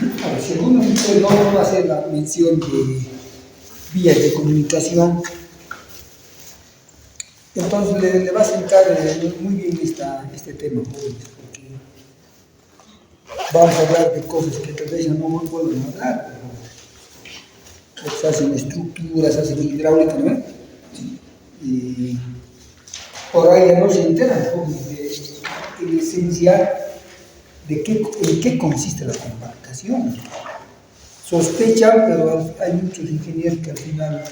A ver, según usted no va a hacer la mención de vías de comunicación, entonces le va a sentar muy bien este tema, jóvenes, porque vamos a hablar de cosas que tal vez ya no vuelvan a hablar, pero se hacen estructuras, se hacen hidráulica, ¿no? Y por ahí ya no se enteran, jóvenes, en esencia en qué consiste la compactación. Sospechan, pero hay muchos ingenieros que al final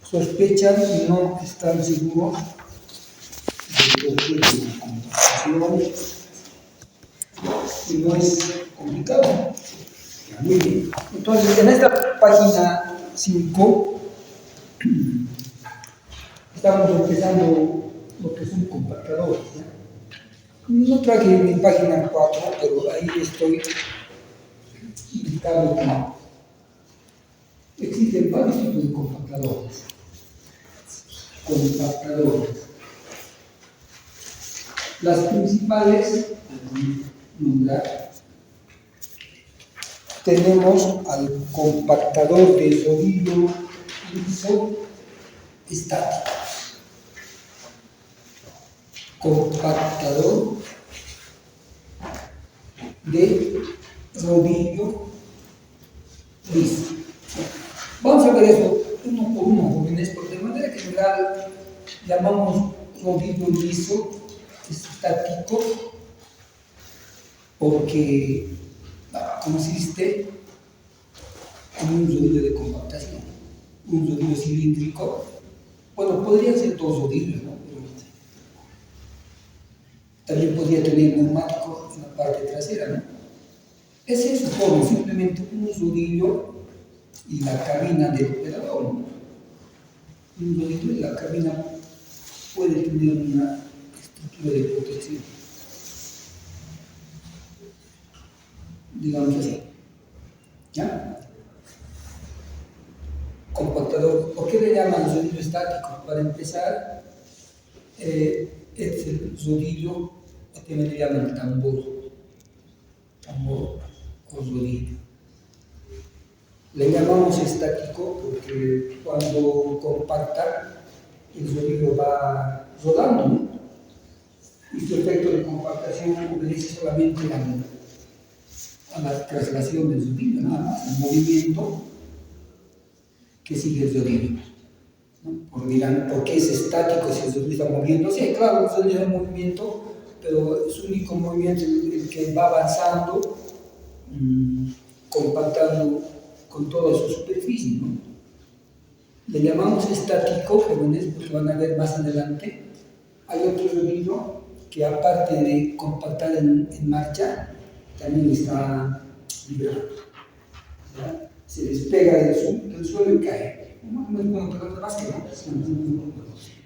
sospechan y no están seguros de lo que es la compactación. Y no es complicado. Muy bien. Entonces, en esta página 5 estamos empezando lo que son compactadores. No traje mi página 4, pero ahí estoy indicando que existen varios tipos de compactadores. Las principales, nombrar, tenemos al compactador de rodillo liso estático. Compactador de rodillo liso. Vamos a ver eso uno por uno, jóvenes, porque de manera general llamamos rodillo liso estático porque consiste en un rodillo de compactación, un rodillo cilíndrico. Bueno, podrían ser dos rodillos, ¿no? Pero también podría tener neumático en la parte trasera, ¿no? Ese es todo, simplemente un rodillo y la cabina del operador, ¿no? Un rodillo y la cabina puede tener una estructura de protección, digamos así. ¿Ya? Compactador. ¿Por qué le llaman rodillo estático? Para empezar, es el rodillo, que le llaman tambor o rodillo. Le llamamos estático porque cuando compacta, el rodillo va rodando, ¿no? Y su efecto de compactación obedece solamente a la traslación del rodillo, nada más, el movimiento que sigue el rodillo. ¿No? Porque dirán, ¿por qué es estático si el rodillo está moviendo? Sí, claro, el rodillo es un movimiento, pero es un único movimiento el que va avanzando, compactando con toda su superficie, ¿no? Le llamamos estático, jóvenes, porque van a ver más adelante. Hay otro rodillo que, aparte de compactar en marcha, también está vibrando. Se despega del suelo y cae. No es como pelota de básquet, ¿no?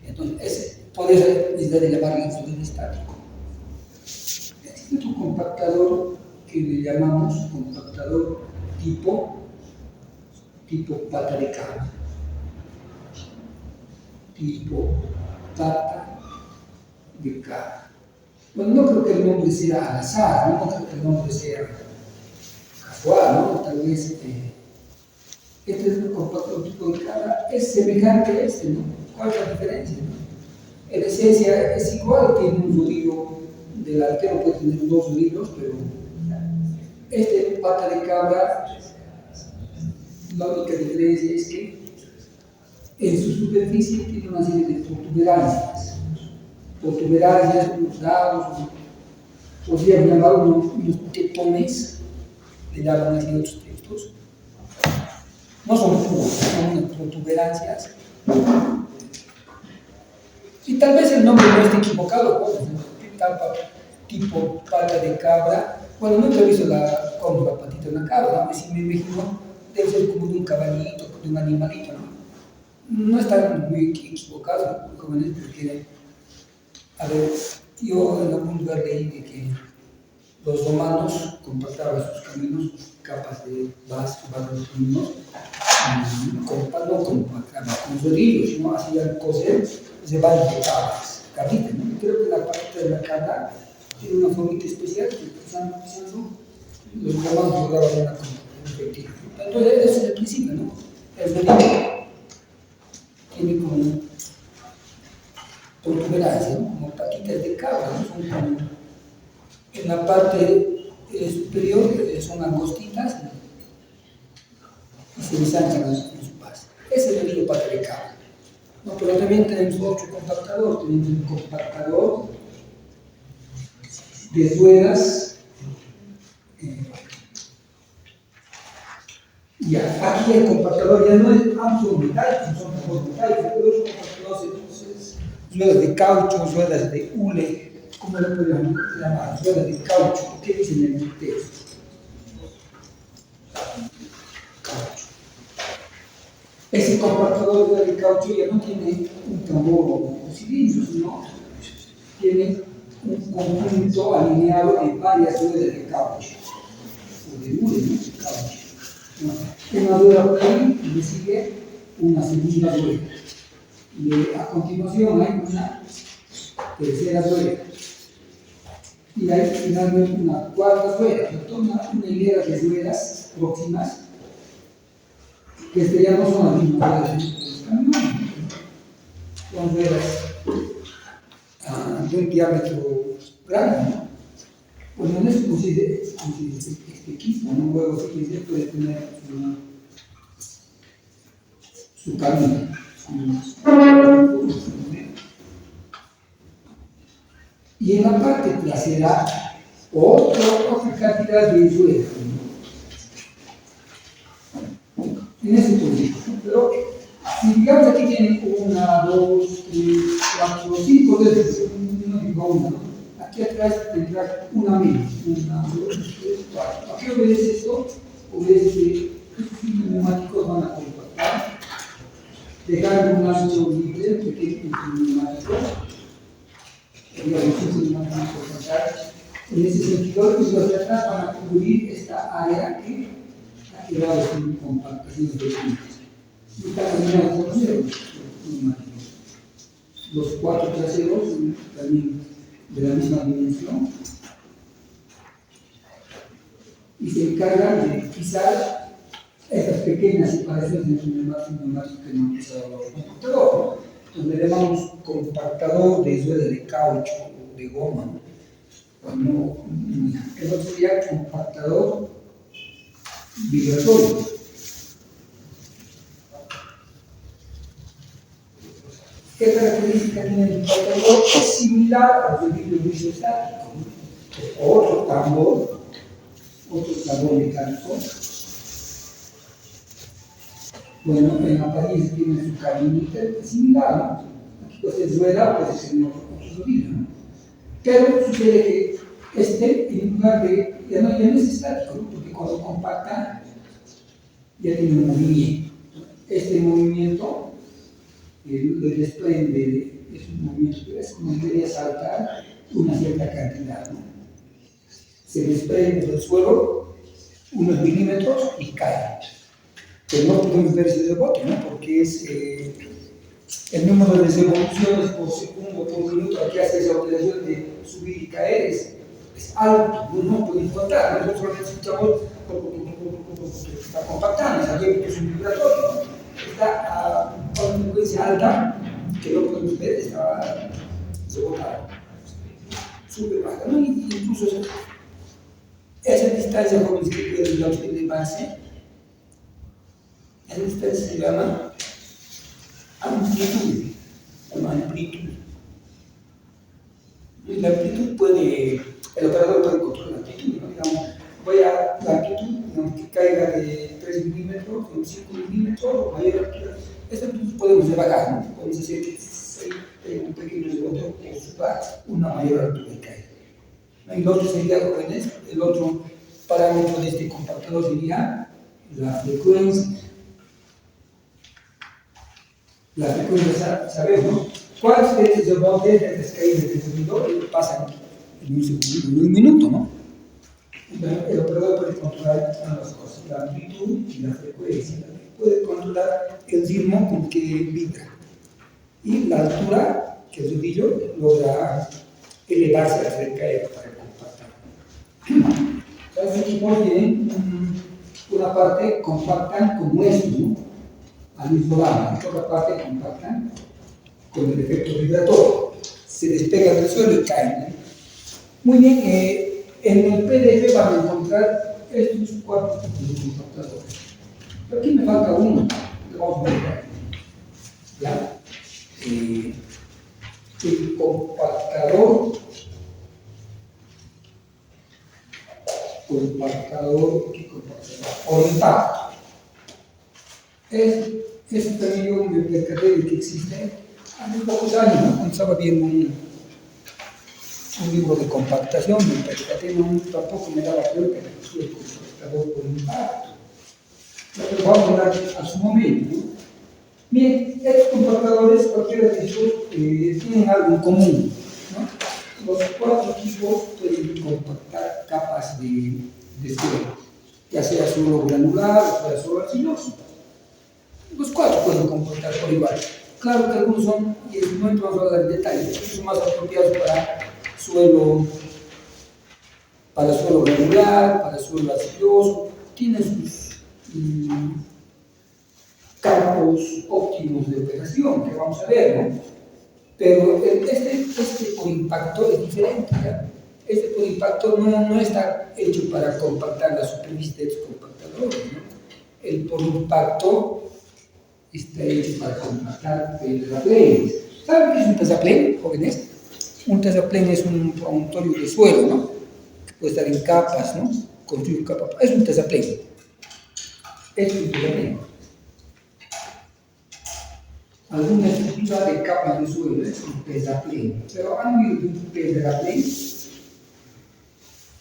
Entonces, por eso es de llamarle rodillo estático. Existe otro compactador que le llamamos compactador tipo pata de cabra. Tipo pata de cabra. Bueno, no creo que el nombre sea al azar, no creo que el nombre sea casual, ¿no? Tal vez este es un compactador tipo de cabra, es semejante a este, ¿no? ¿Cuál es la diferencia? ¿No? En esencia es igual, tiene un rodillo delantero, puede tener dos rodillos, pero este pata de cabra, la única diferencia es que en su superficie tiene una serie de protuberancias, unos lados, podríamos llamar unos tetones, le llaman así otros textos. No son púas, son unas protuberancias. Y tal vez el nombre no esté equivocado, tipo pata de cabra. Bueno, nunca he visto la patita de una cabra, ¿no? Si me imagino, debe ser como de un caballito, de un animalito, ¿no? No están muy equivocados, jóvenes, porque, a ver, yo en algún lugar leí de que los romanos compactaban sus caminos, sus capas de base, barros finos, no compactaban con rodillos, sino hacían coser de varias capas, cabitas, ¿no? Creo que la parte de la cabra tiene una formita especial que pisando, los llamados lograban una efectiva. Entonces, ese es el principio, ¿no? El rodillo tiene como protuberancia, ¿no? Como patitas de cabra, ¿no? Son como, en la parte superior son angostitas y se ensanchan en su base. Ese es el rodillo pata de cabra. No, pero también tenemos otro compactador, tenemos un compactador de ruedas. Ya, aquí el compactador ya no es amplio metálico, son ambos metálicos, pero los compactadores entonces, ruedas de caucho, ruedas de hule, ¿cómo le podemos llamar? Ruedas de caucho, ¿qué dicen en el texto? Caucho. Ese compactador de caucho ya no tiene un tambor o un cilindro, sino tiene un conjunto alineado de varias ruedas de caucho, o de hule, ¿no? De caucho. Una rueda por ahí y le sigue una segunda rueda. Y a continuación hay una tercera rueda. Y hay finalmente una cuarta rueda. Una hilera de ruedas próximas, que ya no son las mismas ruedas de los camiones. Son ruedas de un diámetro grande, ¿no? Pues en esto consiste este equipo, ¿no? Luego sí puede tener su camino. Y en la parte trasera, otra cantidad de ruedas. En ese punto. Pero si digamos aquí tienen 1, 2, 3, 4, 5 veces, no digo una, aquí atrás tendrás una menos, 1, 2, 3, 4. ¿A qué obedece esto? Obedece que estos neumáticos van a compactar, dejar un ancho libre, pequeño neumático, en ese sentido, y los de atrás van a cubrir esta área que ha quedado sin compactación de puntos. Y está terminado con los 4 traseros son también de la misma dimensión y se encargan de pisar estas pequeñas separaciones entre un neumático que no ha pisado el compactador, donde le llamamos compactador de rueda de caucho o de goma. Cuando el otro sería compactador vibratorio. ¿Qué característica tiene el compactador? Es similar al rodillo estático. Otro tambor mecánico. Bueno, en la apariencia tiene su cabinita similar, ¿no? Aquí pues es rueda, pues es en otro rodillo, ¿no? Pero sucede que en lugar de, ya no es estático, ¿no? Porque cuando compacta ya tiene un movimiento. Este movimiento le desprende, es un movimiento que es como si quería saltar una cierta cantidad, ¿no? Se desprende del suelo unos milímetros y cae. Pero no podemos ver ese rebote, ¿no? Porque es el número de revoluciones por segundo, por minuto, aquí hace esa operación de subir y caer, es alto, no podemos contar. Nosotros necesitamos, está compactando, sabemos que es un vibratorio, ¿no? Está a una frecuencia alta, que no podemos ver, está rebotado. Sube, baja, ¿no? Incluso esa distancia con que puede la de base, esa distancia se llama amplitud. Y la amplitud el operador puede controlar la amplitud, ¿no? Digamos, la amplitud, digamos, que caiga de 3 milímetros, de 5 milímetros, o mayor altura. Esta amplitud podemos rebajar, ¿no? Podemos decir que un pequeño rebote o suba una mayor altura de caída. Y el otro sería, jóvenes, el otro parámetro de este compactador sería la frecuencia. La frecuencia, sabemos, ¿no? ¿Cuántas veces el rebote de descaída del servidor pasan en un segundo, en un minuto, ¿no? El operador puede controlar ambas cosas, la amplitud y la frecuencia. Puede controlar el ritmo con que vibra y la altura que el rodillo logra elevarse hasta el caer para compactar. Los equipos tienen una parte compactan como esto, ¿no? Al mismo lado, y otra parte compactan con el efecto vibratorio. Se despegan del suelo y caen, ¿no? Muy bien, en el PDF van a encontrar estos 4 tipos de compactadores. Pero aquí me falta uno, lo vamos a ver. ¿Ya? El compactador por impacto. Es también yo me percaté de que existe hace pocos años, ¿no? Cuando estaba viendo un libro de compactación, me percaté, tampoco me daba cuenta de que el compactador por impacto. Pero vamos a hablar a su momento, ¿no? Bien, estos compactadores, cualquiera de ellos, tienen algo en común, ¿no? Los 4 equipos pueden compactar capas de suelo, ya sea suelo granular o sea suelo arcilloso. Los 4 pueden compactar por igual. Claro que algunos son, y en este momento vamos a hablar en detalle, son más apropiados para suelo granular, para suelo arcilloso, tienen sus campos óptimos de operación, que vamos a ver, ¿no? Pero este por impacto es diferente, ¿ya? Este por impacto no está hecho para compactar la superficie de estos compactadores, ¿no? El por impacto está hecho para compactar terraplenes. ¿Saben qué es un terraplén, jóvenes? Un terraplén es un promontorio de suelo, ¿no? Que puede estar en capas, ¿no? Construir un capa. Es un terraplén. Es un terraplén. Alguna estructura de capas de suelo es un terraplén. Pero han oído de un terraplén.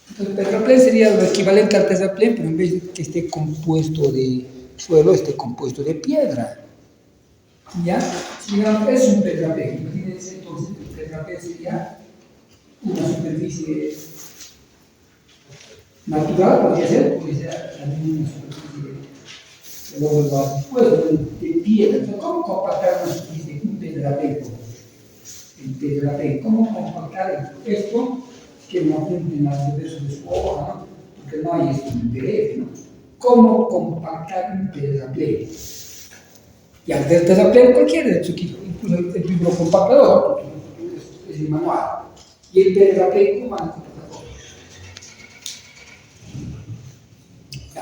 Entonces, el terraplén sería lo equivalente al terraplén, pero en vez de que esté compuesto de suelo, esté compuesto de piedra. ¿Ya? Digamos, es un terraplén. Imagínense entonces que el terraplén sería una superficie natural, podría ser también una superficie de luego lo has dispuesto de piedra. Entonces, ¿cómo compactar una superficie de un terraplén? El terraplén, ¿cómo compactar esto? Que no apunten al reverso de su hoja, ¿no? Porque no hay esto en PDF, ¿no? ¿Cómo compactar un terraplén? Y al del terraplén cualquiera de estos equipos, incluso el libro compactador, es el manual. Y el terraplén, ¿cómo van a compactar?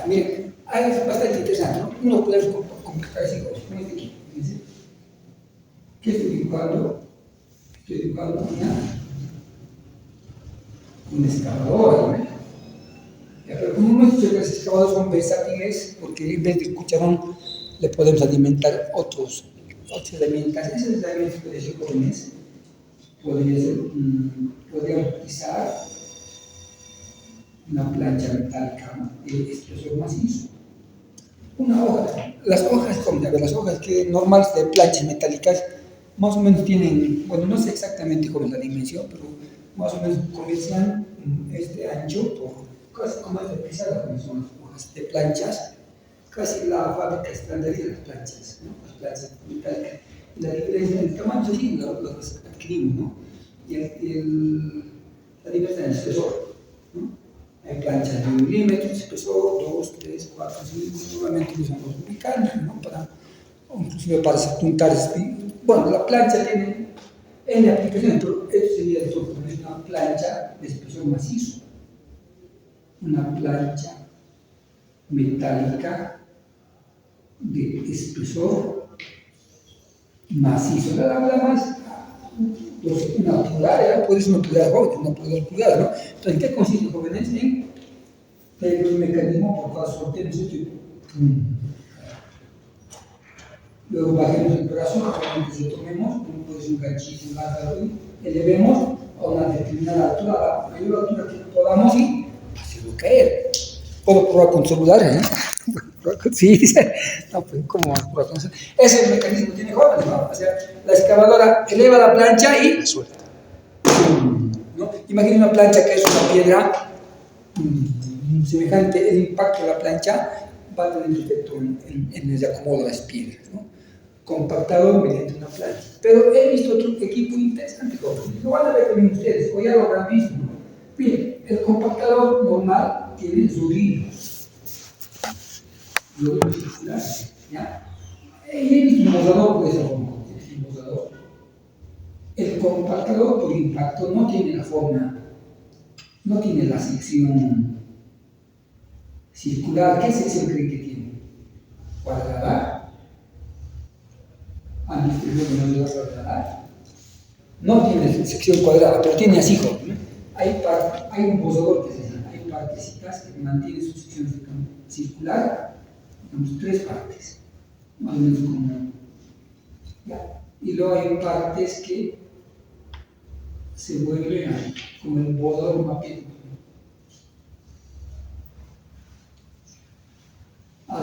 Miren, es bastante interesante, ¿no? Uno puede compactar así con este equipo. Fíjense. ¿Qué estoy dibujando? Estoy dibujando una excavadora, ¿no? Pero como hemos dicho que las excavadoras son versátiles, porque en vez de cucharón le podemos alimentar otras herramientas. Esas herramientas pueden ser jóvenes, podríamos utilizar una plancha metálica de espesor macizo, una hoja. Las hojas, las hojas que normales de planchas metálicas más o menos tienen, bueno, no sé exactamente cuál es la dimensión, pero más o menos comienzan este ancho por casi como es de pisada, como son las hojas de planchas, casi la fábrica estándar de las planchas, ¿no? Las planchas metálicas. La diferencia en el tamaño sí los adquirimos, ¿no? Y la diferencia en el espesor, ¿no? Hay planchas de 1 milímetro, espesor, 2, 3, 4, 5, normalmente usan los lubricantes, ¿no? Inclusive para apuntar. Bueno, la plancha tiene N aplicaciones, pero esto sería una plancha de espesor macizo, una plancha metálica de espesor macizo. La más, una pulgada, puede ser una pulgada, una pulgada, ¿no? Entonces, ¿en qué consiste, jóvenes? En un mecanismo por cada sorteo, luego bajemos el brazo, solamente tomemos, puede ser un ganchito, un lázaro, elevemos a una determinada altura, a la mayor altura que podamos y hacerlo caer. Puedo probar con celular, ¿eh? Sí, dice, no, pues, ¿cómo vas a probar con celular? Ese es el mecanismo que tiene jóvenes, ¿no? O sea, la excavadora eleva la plancha y suelta. ¿No? Imagina una plancha que es una piedra semejante, el impacto de la plancha va a tener efecto en el acomodo de las piedras, ¿no? Compactado mediante una plancha. Pero he visto otro equipo interesante, lo van a ver también ustedes, o ya lo habrán visto, ¿no? Bien, el compactador normal tiene rodillos circulares, ¿ya? Y he visto un mosador de esa forma, es un mosador. El compactador por impacto no tiene la forma, no tiene la sección circular. ¿Qué sección creen que tiene? ¿Cuadrada? ¿Han visto el modelo cuadrada? No tiene sección cuadrada, pero tiene así, ¿no? Hay un posador que se llama, hay partecitas que mantienen su sección circular, digamos, 3 partes, más o menos como, ya. Y luego hay partes que se vuelven como el posador mapeado.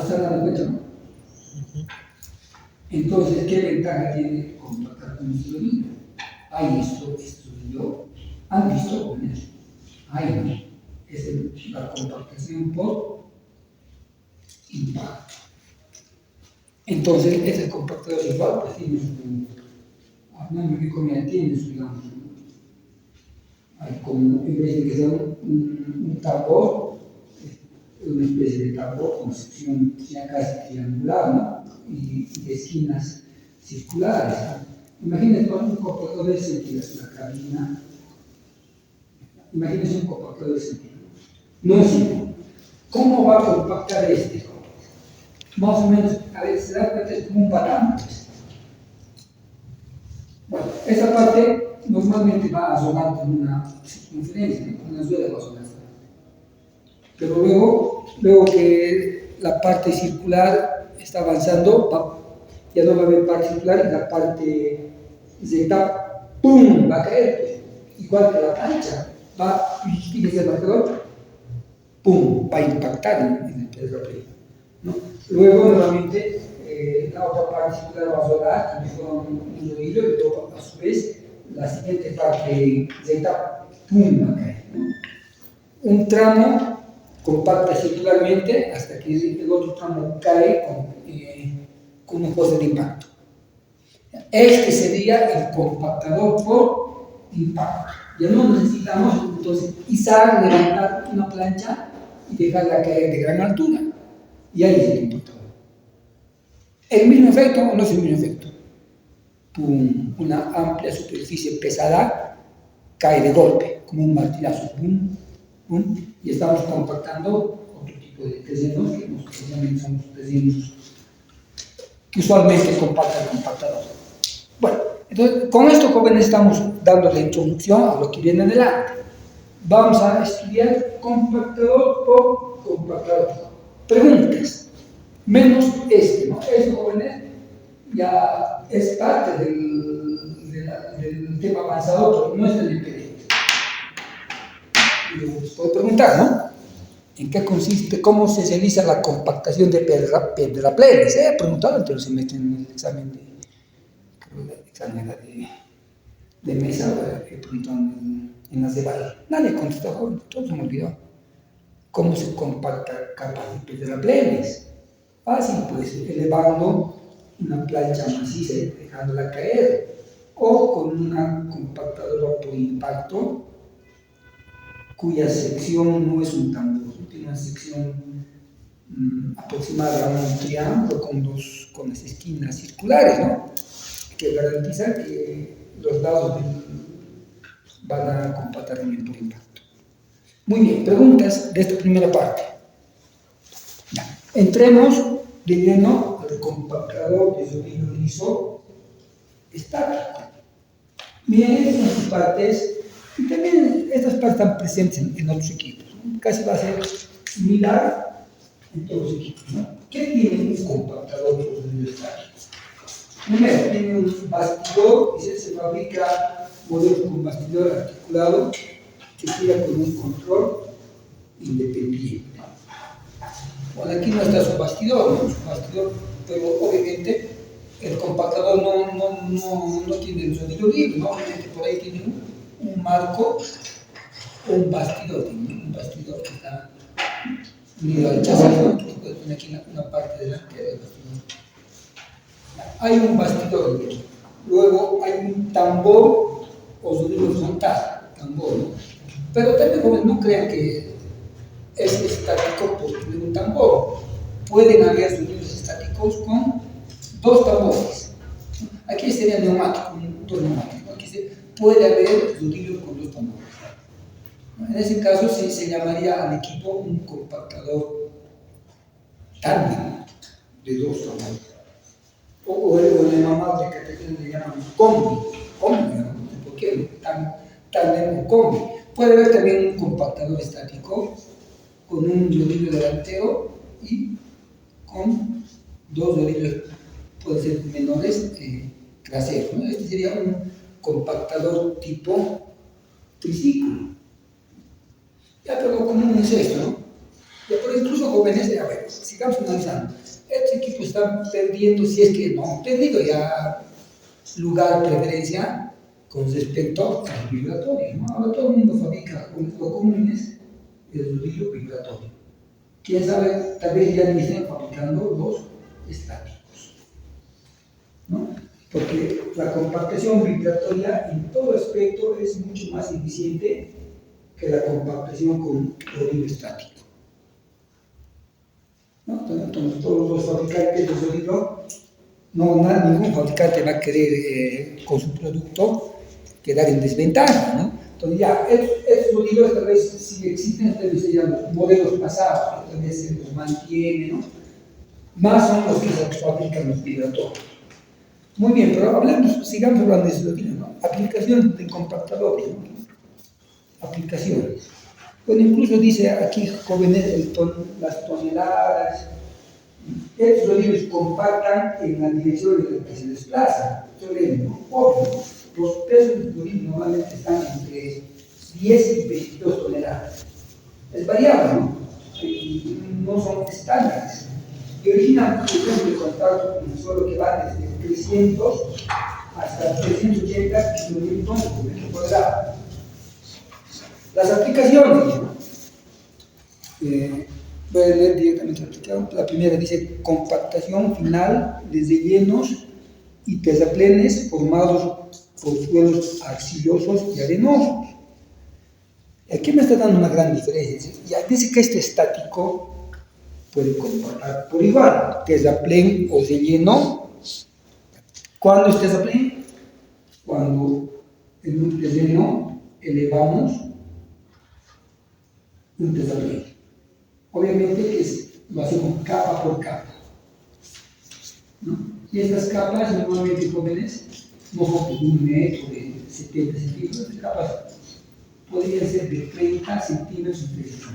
¿Están dando cuenta, no? Entonces, ¿qué ventaja tiene compactar con este dominio? Hay esto yo. ¿Han visto con eso? Hay, ¿no? Es la compactación por impacto. Entonces, este compactador igual, pues tiene su, digamos, hay como, en vez de que sea un tambor, una especie de tambor con sección ya casi triangular, ¿no? Y de esquinas circulares, ¿no? Imagínense un compactador de sentido, es una cabina. Imagínense un compactador de sentido. No es simple. ¿Cómo va a compactar este? Más o menos, a ver, se da cuenta, es como un patán. Bueno, esa parte normalmente va asomando en una circunferencia, ¿no? Una suela va a asomar. Pero luego que la parte circular está avanzando, ya no va a haber parte circular y la parte Z, ¡pum!, va a caer. Igual que la plancha, fíjense el marcador, ¡pum!, va a impactar en el pedro pleno, ¿no? Luego, nuevamente, la otra parte circular va a solar, como si fuera un rodillo, y luego, a su vez, la siguiente parte Z, ¡pum!, va a caer, ¿no? Un tramo compacta circularmente hasta que el otro tramo cae con una fuerza de impacto. Este sería el compactador por impacto. Ya no necesitamos entonces izar, levantar una plancha y dejarla caer de gran altura. Y ahí es el compactador. ¿El mismo efecto o no es el mismo efecto? Pum, una amplia superficie pesada cae de golpe, como un martillazo. Pum, pum, y estamos compactando otro tipo de terrenos que también son los terrenos que usualmente compacta el compactador. Bueno, entonces con esto, jóvenes, estamos dando la introducción a lo que viene adelante. Vamos a estudiar compactador por compactador. Preguntas, menos ¿no? Eso, jóvenes, ya es parte del tema avanzado, pero no es del IPD. Les puedo preguntar, ¿no? ¿En qué consiste, cómo se realiza la compactación de piedra plena? Se ha preguntado, pero se mete en el examen de mesa, que preguntaron en las de Valle. Nadie contestó, joven, todos se me olvidó. ¿Cómo se compacta capas de piedra plenas? Fácil, pues, elevando una plancha maciza y dejándola caer, o con una compactadora por impacto, cuya sección no es un tambor, tiene una sección aproximada a un triángulo con las esquinas circulares, ¿no? Que garantiza que los lados van a compactar bien por impacto. Muy bien, preguntas de esta primera parte. Ya. Entremos de lleno al compactador de rodillo liso estático. Miren estas partes, y también estas partes están presentes en otros equipos, ¿no? Casi va a ser similar en todos los equipos, ¿no? ¿Qué tiene un compactador de rodillo estático? Primero, tiene un bastidor, y se fabrica modelos con bastidor articulado que gira con un control independiente. Bueno, aquí no está su bastidor, pero obviamente el compactador no tiene el rodillo libre, ¿no? Obviamente por ahí tiene un marco o un bastidor que está unido al chasis, ¿no? Puede poner aquí una parte delantera del bastidor. Hay un bastidor, luego hay un tambor o rodillo frontal, tambor, ¿no? Pero también jóvenes no crean que es estático por tener un tambor. Pueden haber sonidos estáticos con dos tambores. Aquí sería neumático, un motor neumático. Aquí puede haber sonidos con dos tambores. En ese caso se llamaría al equipo un compactador tándem de dos tambores. O el mamá de categoría le llaman combi, ¿no? ¿Por qué? Tándem o combi. Puede haber también un compactador estático con un rodillo delantero y con dos rodillos, pueden ser menores, traseros, ¿no? Este sería un compactador tipo triciclo. Ya, pero común es esto, ¿no? Ya, pero incluso jóvenes, a ver, sigamos analizando. Este equipo está perdiendo, si es que no han perdido ya lugar, preferencia con respecto al vibratorio, ¿no? Ahora todo el mundo fabrica, lo común es el rodillo vibratorio. Quién sabe, tal vez ya ni estén fabricando los estáticos, ¿no? Porque la compactación vibratoria en todo aspecto es mucho más eficiente que la compactación con rodillo estático, ¿no? Entonces todos los fabricantes de rodillo, ningún fabricante va a querer con su producto quedar en desventaja, ¿no? Entonces ya, estos rodillos tal vez si existen, tal vez serían los modelos pasados, que tal vez se los mantiene, ¿no? Más son los que se fabrican los vibratorios. Muy bien, pero sigamos hablando de ese rodillo, ¿no? Aplicaciones de compactadores, ¿no? Aplicaciones. Bueno, incluso dice aquí, jóvenes, las toneladas. Estos rodillos compactan en la dirección en la que se desplazan. ¿No? Obvio, los pesos del rodillo normalmente están entre 10 y 22 toneladas. Es variable, ¿no? Y no son estándares. Y originan fricciones de contacto con el suelo que van desde 300 hasta 380 kilonewtons por metro cuadrado. Las aplicaciones, ¿no? Voy a leer directamente la aplicación. La primera dice compactación final de rellenos y terraplenes formados por suelos arcillosos y arenosos. Aquí me está dando una gran diferencia. Ya dice que este estático puede compactar por igual, terraplén o relleno. ¿Cuándo es terraplén? Cuando en un terreno elevamos un terraplén. Obviamente que lo hacemos capa por capa, ¿no? Y estas capas normalmente jóvenes no son de 1 metro, de 70 centímetros, estas capas podrían ser de 30 centímetros de diámetro.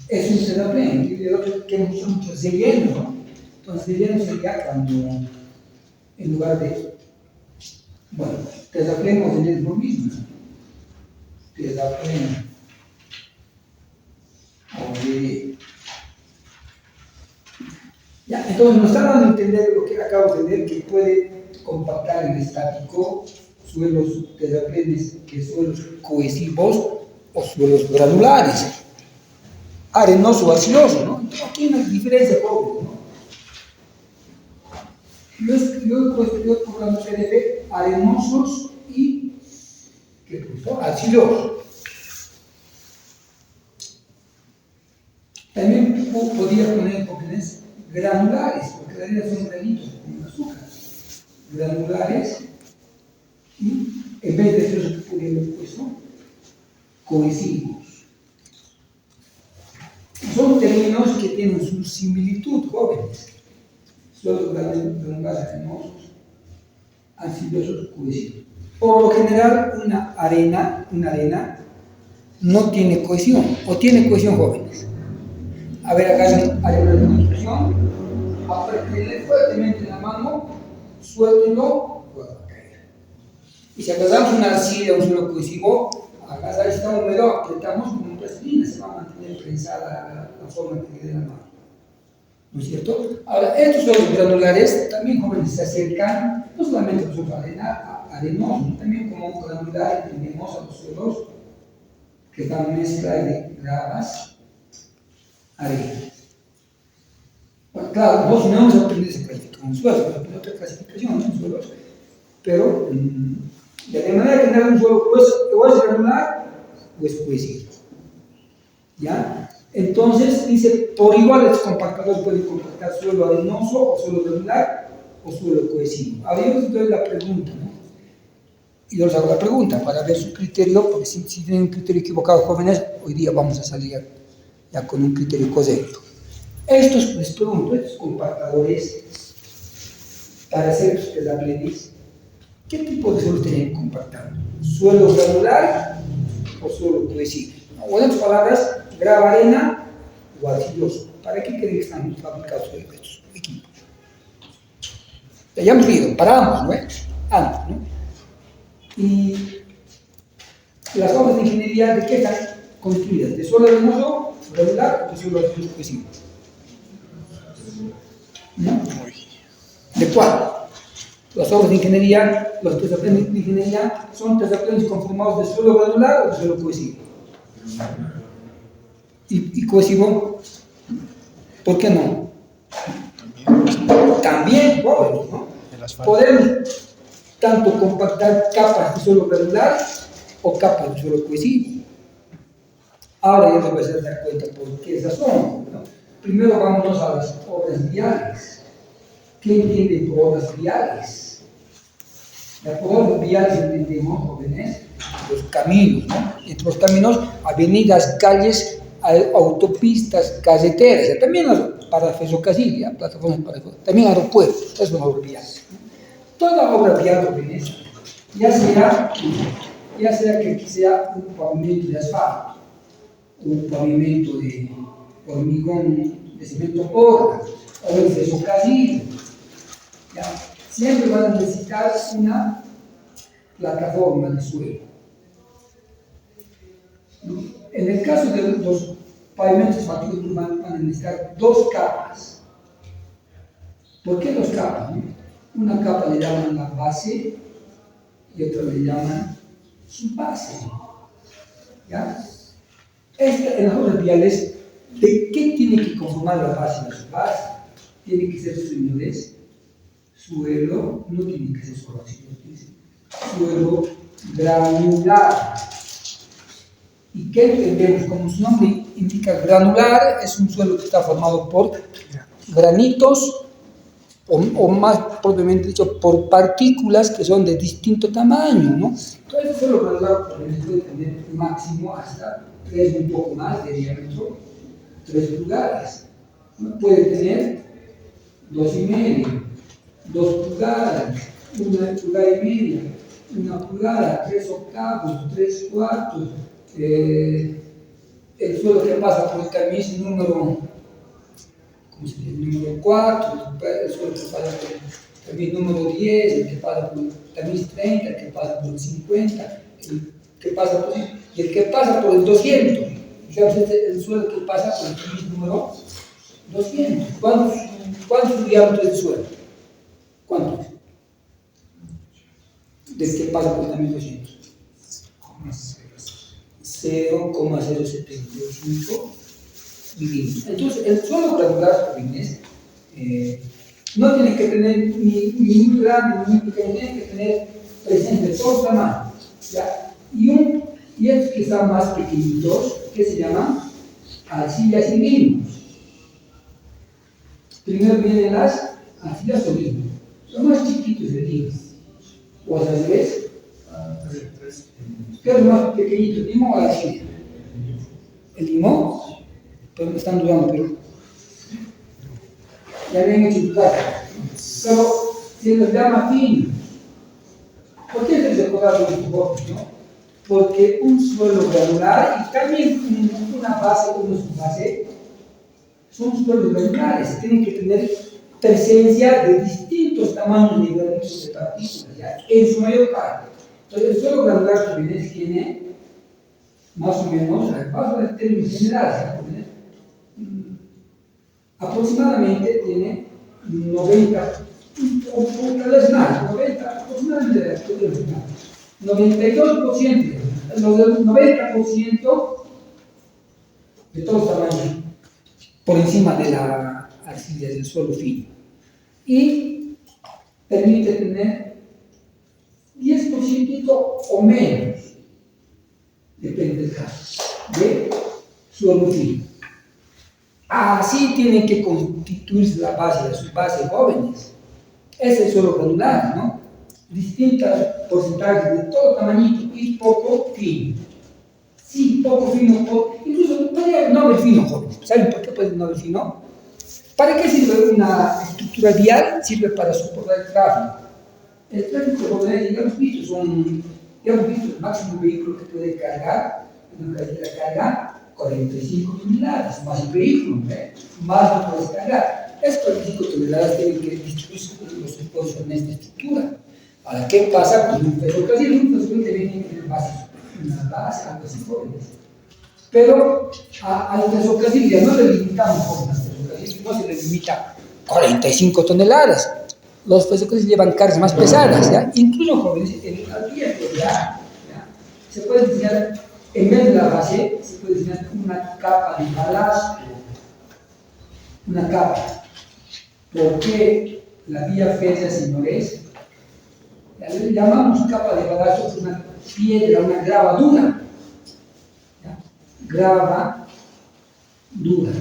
Es un terraplén, y el otro que hemos dicho mucho es relleno, ¿no? Entonces relleno sería cuando en lugar de, bueno, terraplén o relleno es lo mismo, ¿no? Terraplén o relleno. Ya, entonces nos está dando a entender lo que acabo de leer, que puede compactar en estático suelos terraplenes, que suelos cohesivos o suelos granulares, arenoso o arcilloso, ¿no? Entonces aquí hay una diferencia obvia, ¿no? Yo por la PDB arenosos y arcillosos. También podría poner jóvenes granulares, porque las arenas son granitos como azúcar. Granulares y en vez de eso se podría haber puesto cohesivos. Son términos que tienen su similitud, jóvenes. Suelos granulares arenosos, arcillosos, cohesivos. Por lo general, una arena no tiene cohesión, o tiene cohesión, jóvenes. A ver, acá arena de construcción, apretenle fuertemente en la mano, suéltenlo, va a caer. Y si agarramos una arcilla, un suelo cohesivo, agarrar está húmedo, apretamos con plastilina, se va a mantener prensada la forma que quede en la mano. ¿No es cierto? Ahora, estos suelos granulares también, jóvenes, se acercan, no solamente a los suelos arenosos, también como granular entendemos a los suelos que están mezcla de gravas, arenas. Bueno, claro, vos no hemos aprendido esa clasificación de suelos, pero otra clasificación de suelos, pero De manera que tener un suelo pues, o es granular o es cohesivo. ¿Ya? Entonces dice, por igual el compactador puede compactar suelo arenoso o suelo granular o suelo cohesivo. Abrimos entonces la pregunta, ¿no? Y yo les hago la pregunta para ver su criterio, porque si tienen un criterio equivocado, jóvenes, hoy día vamos a salir ya con un criterio correcto. Les pregunto, estos compactadores, para hacer ustedes la playlist, ¿qué tipo de suelo tienen que compactar? ¿Suelo granular o suelo cohesivo? O en otras palabras, grava arena o arcilloso. ¿Para qué creen que están fabricados estos equipos? Ya hemos visto, para ambos, ¿no? Ambos, ¿no? Y las obras de ingeniería, ¿de qué están construidas? ¿De suelo arenoso, granular o de suelo arcilloso cohesivo? ¿No? ¿De cuál? Las obras de ingeniería, los terraplenes de ingeniería, son terraplenes conformados de suelo granular o de suelo cohesivo. ¿Y cohesivo? ¿Por qué no? También, pobres, ¿no? Podemos tanto compactar capas de suelo granular o capas de suelo cohesivo. Ahora ya te vas a dar cuenta por qué es razón, ¿no? Primero vámonos a las obras viales. ¿Qué entienden por obras viales? Por obras viales entendemos, jóvenes, los caminos, ¿no? Entre los caminos, avenidas, calles, autopistas, carreteras, también para ferrocarril, plataformas para también aeropuertos, eso es una obra vial. Toda obra vial, jóvenes, ya sea que sea un pavimento de asfalto, un pavimento de hormigón, de cemento porra, o el ferrocarril, ¿ya? Siempre van a necesitar una plataforma de suelo. En el caso de los pavimentos asfálticos van a necesitar dos capas. ¿Por qué dos capas? Una capa le llaman la base y otra le llaman su base. ¿Ya? En las obras viales, ¿de qué tiene que conformar la base y la base? Tiene que ser, señores, suelo, no tiene que ser solo así, suelo granular. ¿Y qué entendemos? Como su nombre indica, granular es un suelo que está formado por granitos o más propiamente dicho, por partículas que son de distinto tamaño, ¿no? Entonces el suelo granular puede tener máximo hasta 3, un poco más de diámetro, 3 pulgadas. ¿No? Puede tener 2,5, 2 pulgadas, 1 pulgada y media, 1 pulgada, 3 octavos, 3 cuartos. El suelo que pasa por el tamiz número, ¿cómo se dice? Número 4, el suelo que pasa por el tamiz número 10, el que pasa por el tamiz 30, el que pasa por el 50, el que pasa por y el que pasa por el 200. Digamos, el suelo que pasa por el tamiz número 200. ¿Cuántos diámetros de suelo? ¿Cuántos? Del que pasa por el tamiz 200. 0,075 milímetros. Entonces, el suelo granular, jóvenes, no tiene que tener ni muy grande ni muy pequeño, tiene que tener presente todos tamaños. ¿Ya? Y estos que están más pequeñitos, que se llaman arcillas y limos. Primero vienen las arcillas o limos. Son más chiquitos de limos. O al revés. ¿Qué es lo más pequeñito, el limo o la arcilla? El limo, pero me están dudando, pero ya ven en su casa. Pero se los llama finos. ¿Por qué se les recuerda los dibujos, no? Porque un suelo granular y también una base, una subbase, son suelos granulares, tienen que tener presencia de distintos tamaños de granitos de partículas, ¿ya? En su mayor parte. Entonces, el suelo granular que tiene más o menos, vamos a ver términos generales, aproximadamente tiene 90, o tal vez más, 90, aproximadamente 92%, el 90% de todos los tamaños por encima de la arcilla del suelo fino. Y permite tener 10% o menos, depende del caso, de suelo fino. Así tienen que constituirse la base de sus bases jóvenes. Ese es el suelo granular, ¿no? Distintos porcentajes de todo tamañito y poco fino. Sí, poco fino, incluso podría no haber fino, jóvenes. ¿Saben por qué puede no haber fino? ¿Para qué sirve una estructura vial? Sirve para soportar el tráfico. El tráfico, jóvenes, ya hemos visto el máximo vehículo que puede cargar, una carretera carga 45 toneladas, más el vehículo, más lo puedes cargar. Esas 45 toneladas tienen que distribuirse los esfuerzos en esta estructura. Ahora, ¿qué pasa con un ferrocarril? Un ferrocarril debe tener una base, algo así, jóvenes. Pero al ferrocarril ya no le limitamos, jóvenes, al ferrocarril no se le limita 45 toneladas. Los ferrocarriles llevan cargas más pesadas, ¿ya? Incluso, jóvenes, en la vía ya se puede diseñar, en vez de la base, se puede diseñar una capa de balasto. Una capa. ¿Por qué la vía férrea, señores? Le llamamos capa de balasto una piedra, una grava dura. ¿Ya? Grava dura.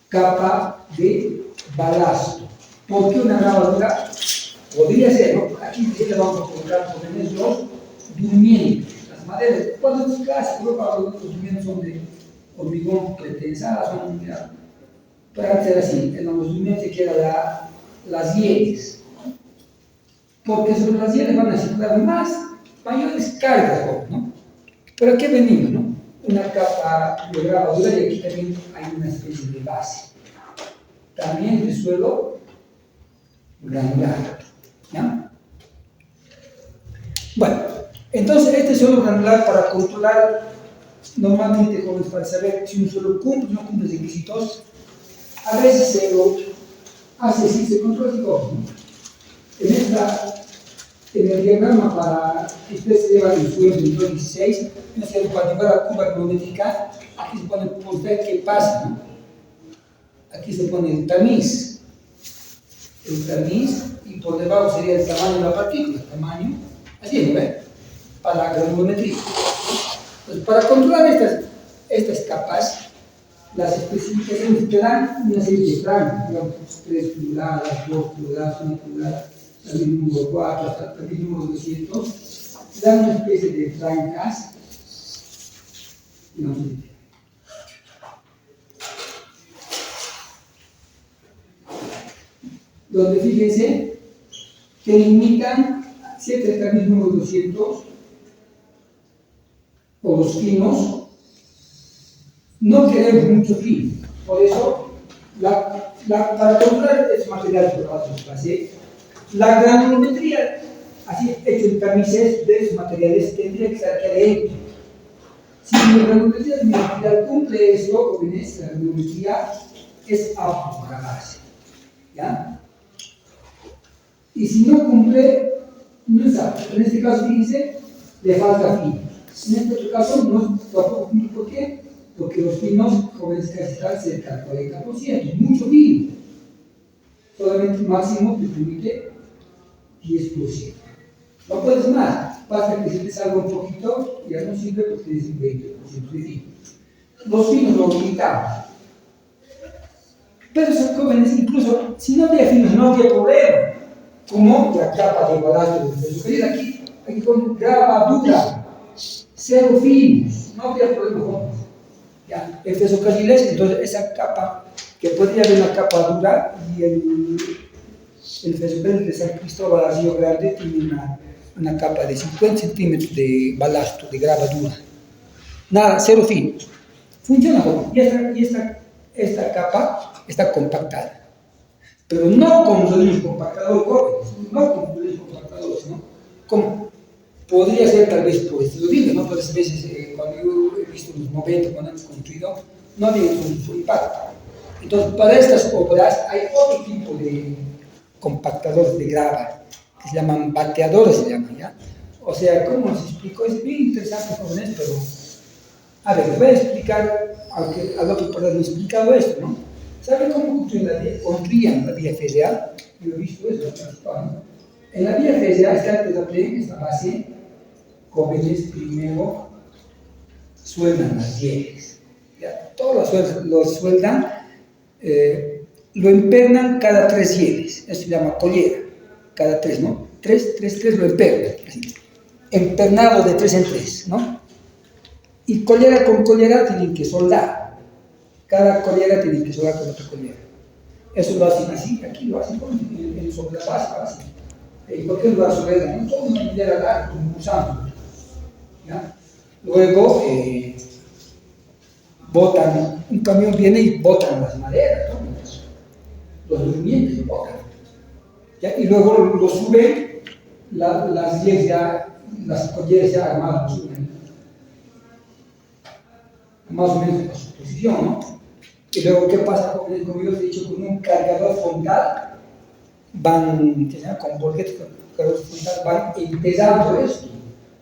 Capa de balasto. ¿Por qué una grava dura? Podría ser, ¿no? Aquí le vamos a colocar por ejemplo durmientes. Las maderas, cuando es clásico, los durmientes son de hormigón pretensada, son para hacer así, en los durmientes se quedan las hieles. Porque sobre las hieles van a circular mayores cargas, ¿no? Pero aquí venimos, ¿no? Una capa de grava dura y aquí también hay una especie de base. También de suelo granular, ¿ya? Bueno, entonces este suelo granular para controlar, normalmente, jóvenes, para saber si un suelo cumple o no cumple requisitos, a veces se lo hace así, se controla así, ¿no? En el diagrama para que ustedes llevan el suelo del 2016, para llevar la curva cronométrica, aquí se pone por ver qué pasa, ¿no? Aquí se pone el tamiz, y por debajo sería el tamaño de la partícula, el tamaño, así, ¿no ve? Para la granulometría. Entonces, para controlar estas capas, las especificaciones te dan una serie de franjas, digamos, 3 pulgadas, 2 pulgadas, 1 pulgada, también número 4, hasta también número 200, dan una especie de franjas, digamos, donde fíjense que limitan ciertos también número 200 o los finos. No queremos mucho fino, por eso para controlar este material por la base, la granulometría, así hecho en tamices de esos materiales, tendría que estar aquí adentro. Si la granulometría de mi material cumple esto, jóvenes, la granulometría es apto para la base, ¿ya? Y si no cumple, no es apto. En este caso, fíjense, le falta fino. En este otro caso, no tampoco cumple. ¿Por qué? Porque los finos, jóvenes, casi están cerca del 40%, mucho fino. Solamente máximo te permite 10%. No puedes más, basta que se te salga un poquito, ya no sirve porque es un 20% de fino. Los finos lo limitamos. Pero son jóvenes, incluso si no había finos, no había problema. Como la capa de balasto del ferrocarril, aquí con grava dura, 0 finos, no había problema, jóvenes. Ya, el ferrocarril es, entonces esa capa, que podría haber una capa dura, y el ferrocarril de San Cristóbal a Río Grande tiene una capa de 50 centímetros de balasto, de grava dura. Nada, 0 finos. Funciona, joven. Y esta capa está compactada. Pero no con los ladrillos compactadores, jóvenes, no con los ladrillos compactadores, ¿no? ¿Cómo? Podría ser tal vez por estilo vida, ¿no? Por esas veces, cuando yo he visto en los 90, cuando han construido, no había su impacto. Entonces, para estas obras hay otro tipo de compactadores de grava, que se llaman bateadores, se llaman, ¿ya? O sea, ¿cómo les explico? Es bien interesante, jóvenes, pero... A ver, les voy a explicar, a lo que por haber explicado esto, ¿no? ¿Saben cómo construían la vía federal? Yo he visto eso en España. En la vía férrea está el terraplén, esta base, jóvenes primero sueldan las hieles. Todos los sueldan, lo empernan cada 3 hieles, eso se llama collera, cada 3, ¿no? 3 lo empernan, así. Empernado de 3 en 3, ¿no? Y collera con collera tienen que soldar, cada collera tiene que soldar con otra collera. Eso lo hacen así, aquí lo hacen sobre la base, así. ¿Y por qué lo hacen? No son una hilera larga, como usamos. ¿Ya? Luego, botan, un camión viene y botan las maderas, ¿no? Los durmientes lo botan. ¿Ya? Y luego lo suben, las colleras ya armadas lo suben. Más o menos en su posición, ¿no? Y luego, ¿qué pasa con yo les he dicho, con un cargador frontal? Van, con bolquetes, con cargador frontal, van empezando esto.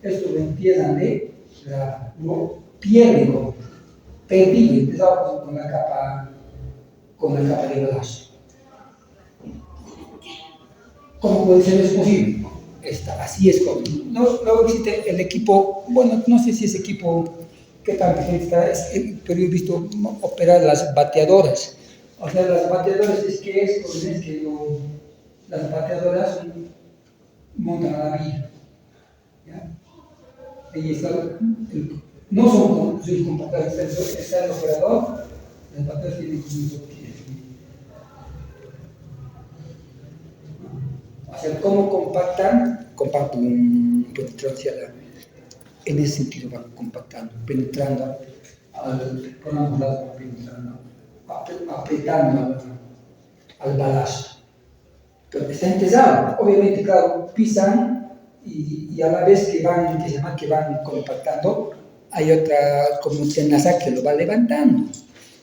Esto lo empiezan lo pierden, perdido, empezado con la capa de balazo. ¿Cómo puede ser eso posible? Así es como. Luego existe el equipo, bueno, no sé si es equipo, qué tanta gente está, pero he visto operar las bateadoras. O sea, las bateadoras es que las bateadoras montan a la vía. ¿Ya? Ahí está, no son compactadas, está el operador, las bateadoras tienen como o sea, ¿cómo compactan? Compactan en ese sentido van compactando, penetrando por ambos lados, apretando al balazo. Pero está empezado, obviamente, claro, pisan y a la vez que van compactando, hay otra como tenaza que lo va levantando.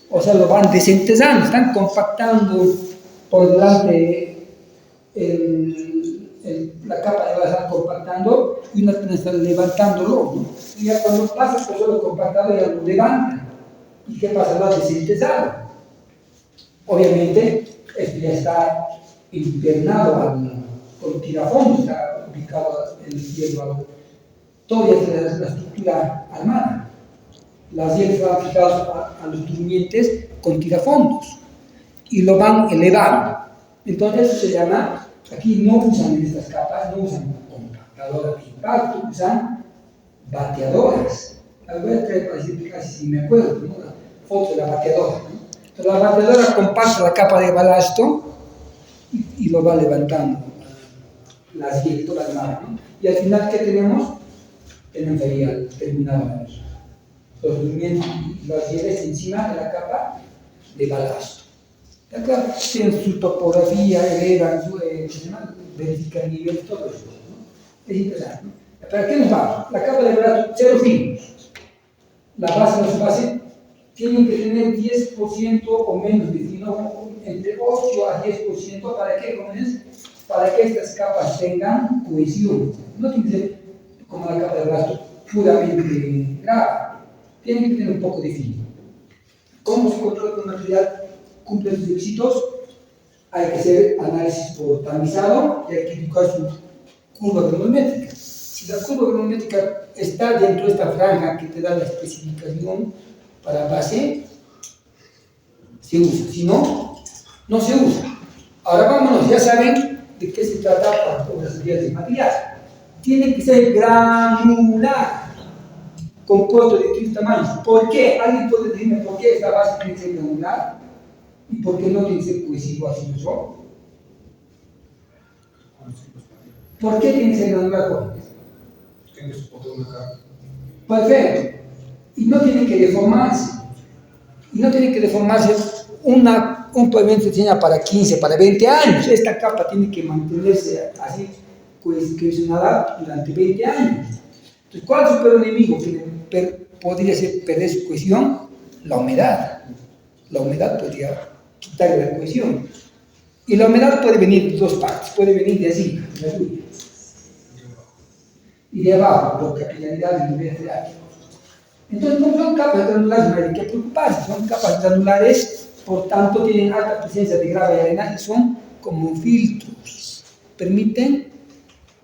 O sea, lo van desentesando, están compactando por delante la capa de base, compactando y una está levantándolo, ¿no? Y ya cuando pasa por solo compactado ya lo levanta. ¿Y qué pasa? Lo ha desentesado. Obviamente, esto ya está internado con tirafondo, está ubicado en el hielo. Toda la estructura armada. Las hieles van fijadas a los durmientes con tirafondos y lo van elevando. Entonces, eso se llama, aquí no usan en estas capas, no usan compactadoras de impacto, usan bateadoras. Voy a traer para decirte casi si me acuerdo, ¿no? La foto de la bateadora, ¿no? Entonces, la bateadora compacta la capa de balasto y lo va levantando las hieles, todas las manos, ¿no? Y al final, ¿qué tenemos? Tenemos ahí al terminado los durmientes y las hieles encima de la capa de balasto. Acá tienen su topografía, elevan, verifican el nivel, todo eso, ¿no? Es interesante, ¿no? ¿Para qué nos vamos? La capa de balasto, 0 finos. La base de su base tienen que tener 10% o menos de fino, entre 8 a 10%. ¿Para qué, jóvenes? Para que estas capas tengan cohesión. No tiene que ser como la capa de balasto puramente grave. Tienen que tener un poco de fino. ¿Cómo se controla que un material cumple sus requisitos? Hay que hacer análisis por tamizado y hay que indicar su curva granulométrica. Si la curva granulométrica está dentro de esta franja que te da la especificación para base, se usa. Si no, no se usa. Ahora vámonos, ya saben de qué se trata para todas las vías de material. Tiene que ser granular, compuesto de 3 tamaños. ¿Por qué? ¿Alguien puede decirme por qué esta base tiene que ser granular? ¿Y por qué no tiene que ser cohesivo así solo? ¿Por qué tiene que ser granular, jóvenes? Tiene que soportar una carga. Perfecto. Y no tiene que deformarse. Y no tiene que deformarse. Un pavimento se diseña para 15, para 20 años. Esta capa tiene que mantenerse así, cohesionada durante 20 años. Entonces, ¿cuál es su peor enemigo que podría perder su cohesión? La humedad. La humedad podría quitarle la cohesión. Y la humedad puede venir de 2 partes. Puede venir de arriba, de la lluvia, y de abajo, por capilaridad y nivel de agua. Entonces, no son capas granulares, no hay que preocuparse. Son capas granulares, por tanto, tienen alta presencia de grava y arena y son como filtros. Permiten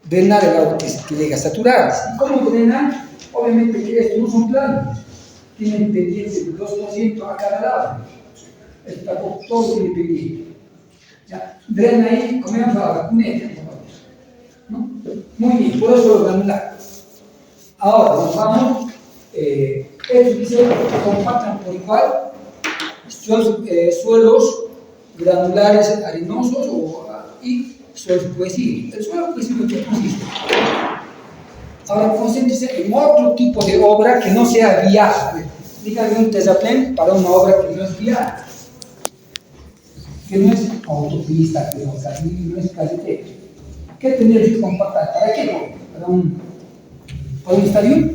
drenar el agua que llega a saturarse. ¿Y cómo drenan? Obviamente que estos no son planos, tienen pendiente del 2% a cada lado. Está todo tiene pendiente. ¿Ya? Drena ahí, comemos la cuneta, ¿no? Muy bien, por eso lo granular. Ahora nos vamos, ellos dicen que compactan por igual suelos granulares arenosos y suelos cohesivos. El suelo cohesivo, ¿en qué consiste? Ahora concéntrese en otro tipo de obra que no sea vial. Dígame un terraplén para una obra que no es vial, que no es autopista, que no es carretera. ¿Qué tendría que compactar? ¿Para qué? ¿Para un estadio?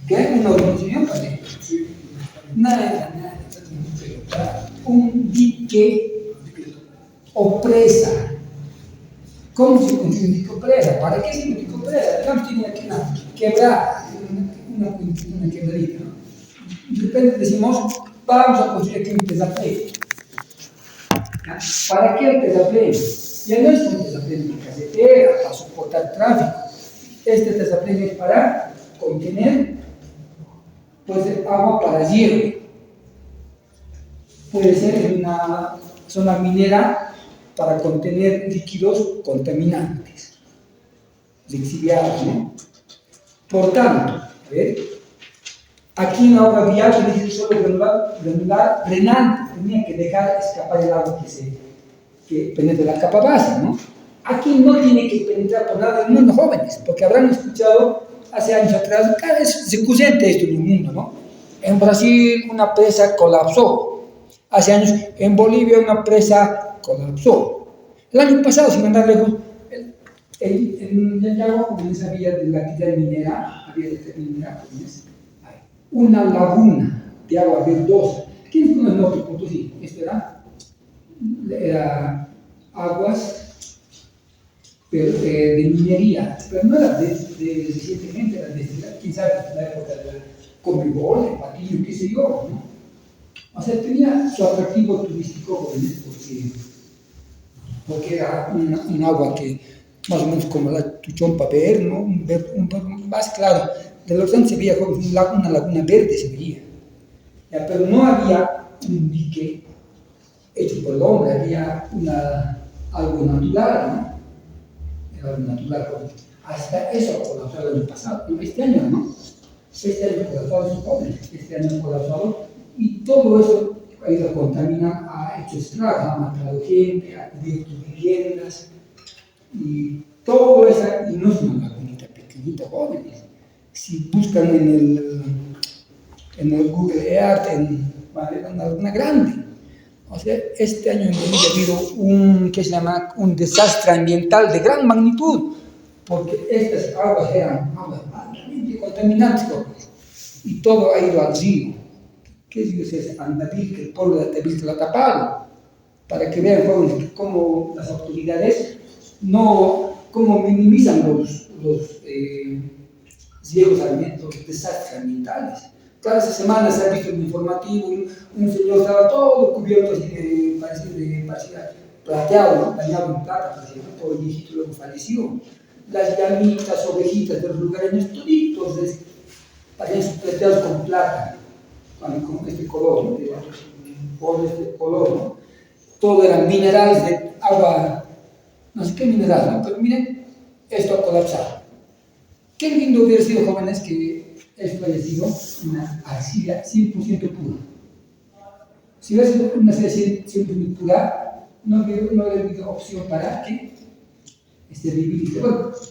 ¿Qué? ¿Una urbanización? ¿Para qué? Nada. Un dique o presa. ¿Cómo se construye un dique o presa? ¿Para qué sirve un dique o presa? Digamos, tiene aquí una quebrada, una quebradita, ¿no? Y de repente decimos, vamos a construir aquí un terraplén. ¿Para qué el terraplén? Ya no es un terraplén de carretera para soportar tráfico. Este terraplén es para contener pues, agua para hielo. Puede ser en una zona minera para contener líquidos contaminantes, lixiviados, ¿no? Por tanto, a ver, aquí en la obra vial se dice solo granular drenante, tenía que dejar escapar el agua que penetre la capa base, ¿no? Aquí no tiene que penetrar por nada del mundo, jóvenes, porque habrán escuchado hace años atrás, cada vez es recurrente esto en el mundo, ¿no? En Brasil una presa colapsó. Hace años en Bolivia una presa colapsó. El año pasado, sin andar lejos, en Yayago, como les sabía de la actividad minera, una laguna de agua verdosa. ¿Quién conoce el norte Potosí? Esto era aguas de minería, pero no era recientemente, era desde, quién sabe, la época de la Comebol, de Patillo, qué sé yo, ¿no? O sea, tenía su atractivo turístico, porque era un agua que más o menos como la Tuchompa Verde, ¿no? Más claro, de los antes se veía como una laguna verde, se veía. ¿Ya? Pero no había un dique hecho por el hombre, había algo natural, ¿no? Era algo natural. Hasta eso colapsó el año pasado, este año, ¿no? Este año colapsado es pobre, este año colapsado. Y todo eso ha ido a contaminar, ha hecho estragos, ha matado gente, ha cubierto viviendas, y todo eso, y no es una lagunita pequeñita, jóvenes. Si buscan en el Google Earth, vale, una laguna grande. O sea, este año en Bolivia ha habido un desastre ambiental de gran magnitud, porque estas aguas eran aguas altamente contaminantes, jóvenes, y todo ha ido al río. ¿Qué es eso? Andabil, que el pueblo de Andabil lo ha tapado, para que vean, jóvenes, cómo las autoridades cómo minimizan los desastres ambientales. Cada semana se ha visto en el informativo, un señor estaba todo cubierto así parecía plateado, ¿no? Dañado en plata, parecía, ¿no? Todo el viejito luego falleció. Las llamitas, ovejitas de los lugareños, toditos parecían plateados con plata, con este color, ¿no? Por este color, ¿no? Todo eran minerales de agua, no sé qué mineral, ¿no? Pero miren, esto ha colapsado. Qué lindo hubiera sido, jóvenes, que esto haya sido una arcilla 100% pura. Si hubiera sido una arcilla 100% pura, no habría habido opción para que vivir. Bueno, esto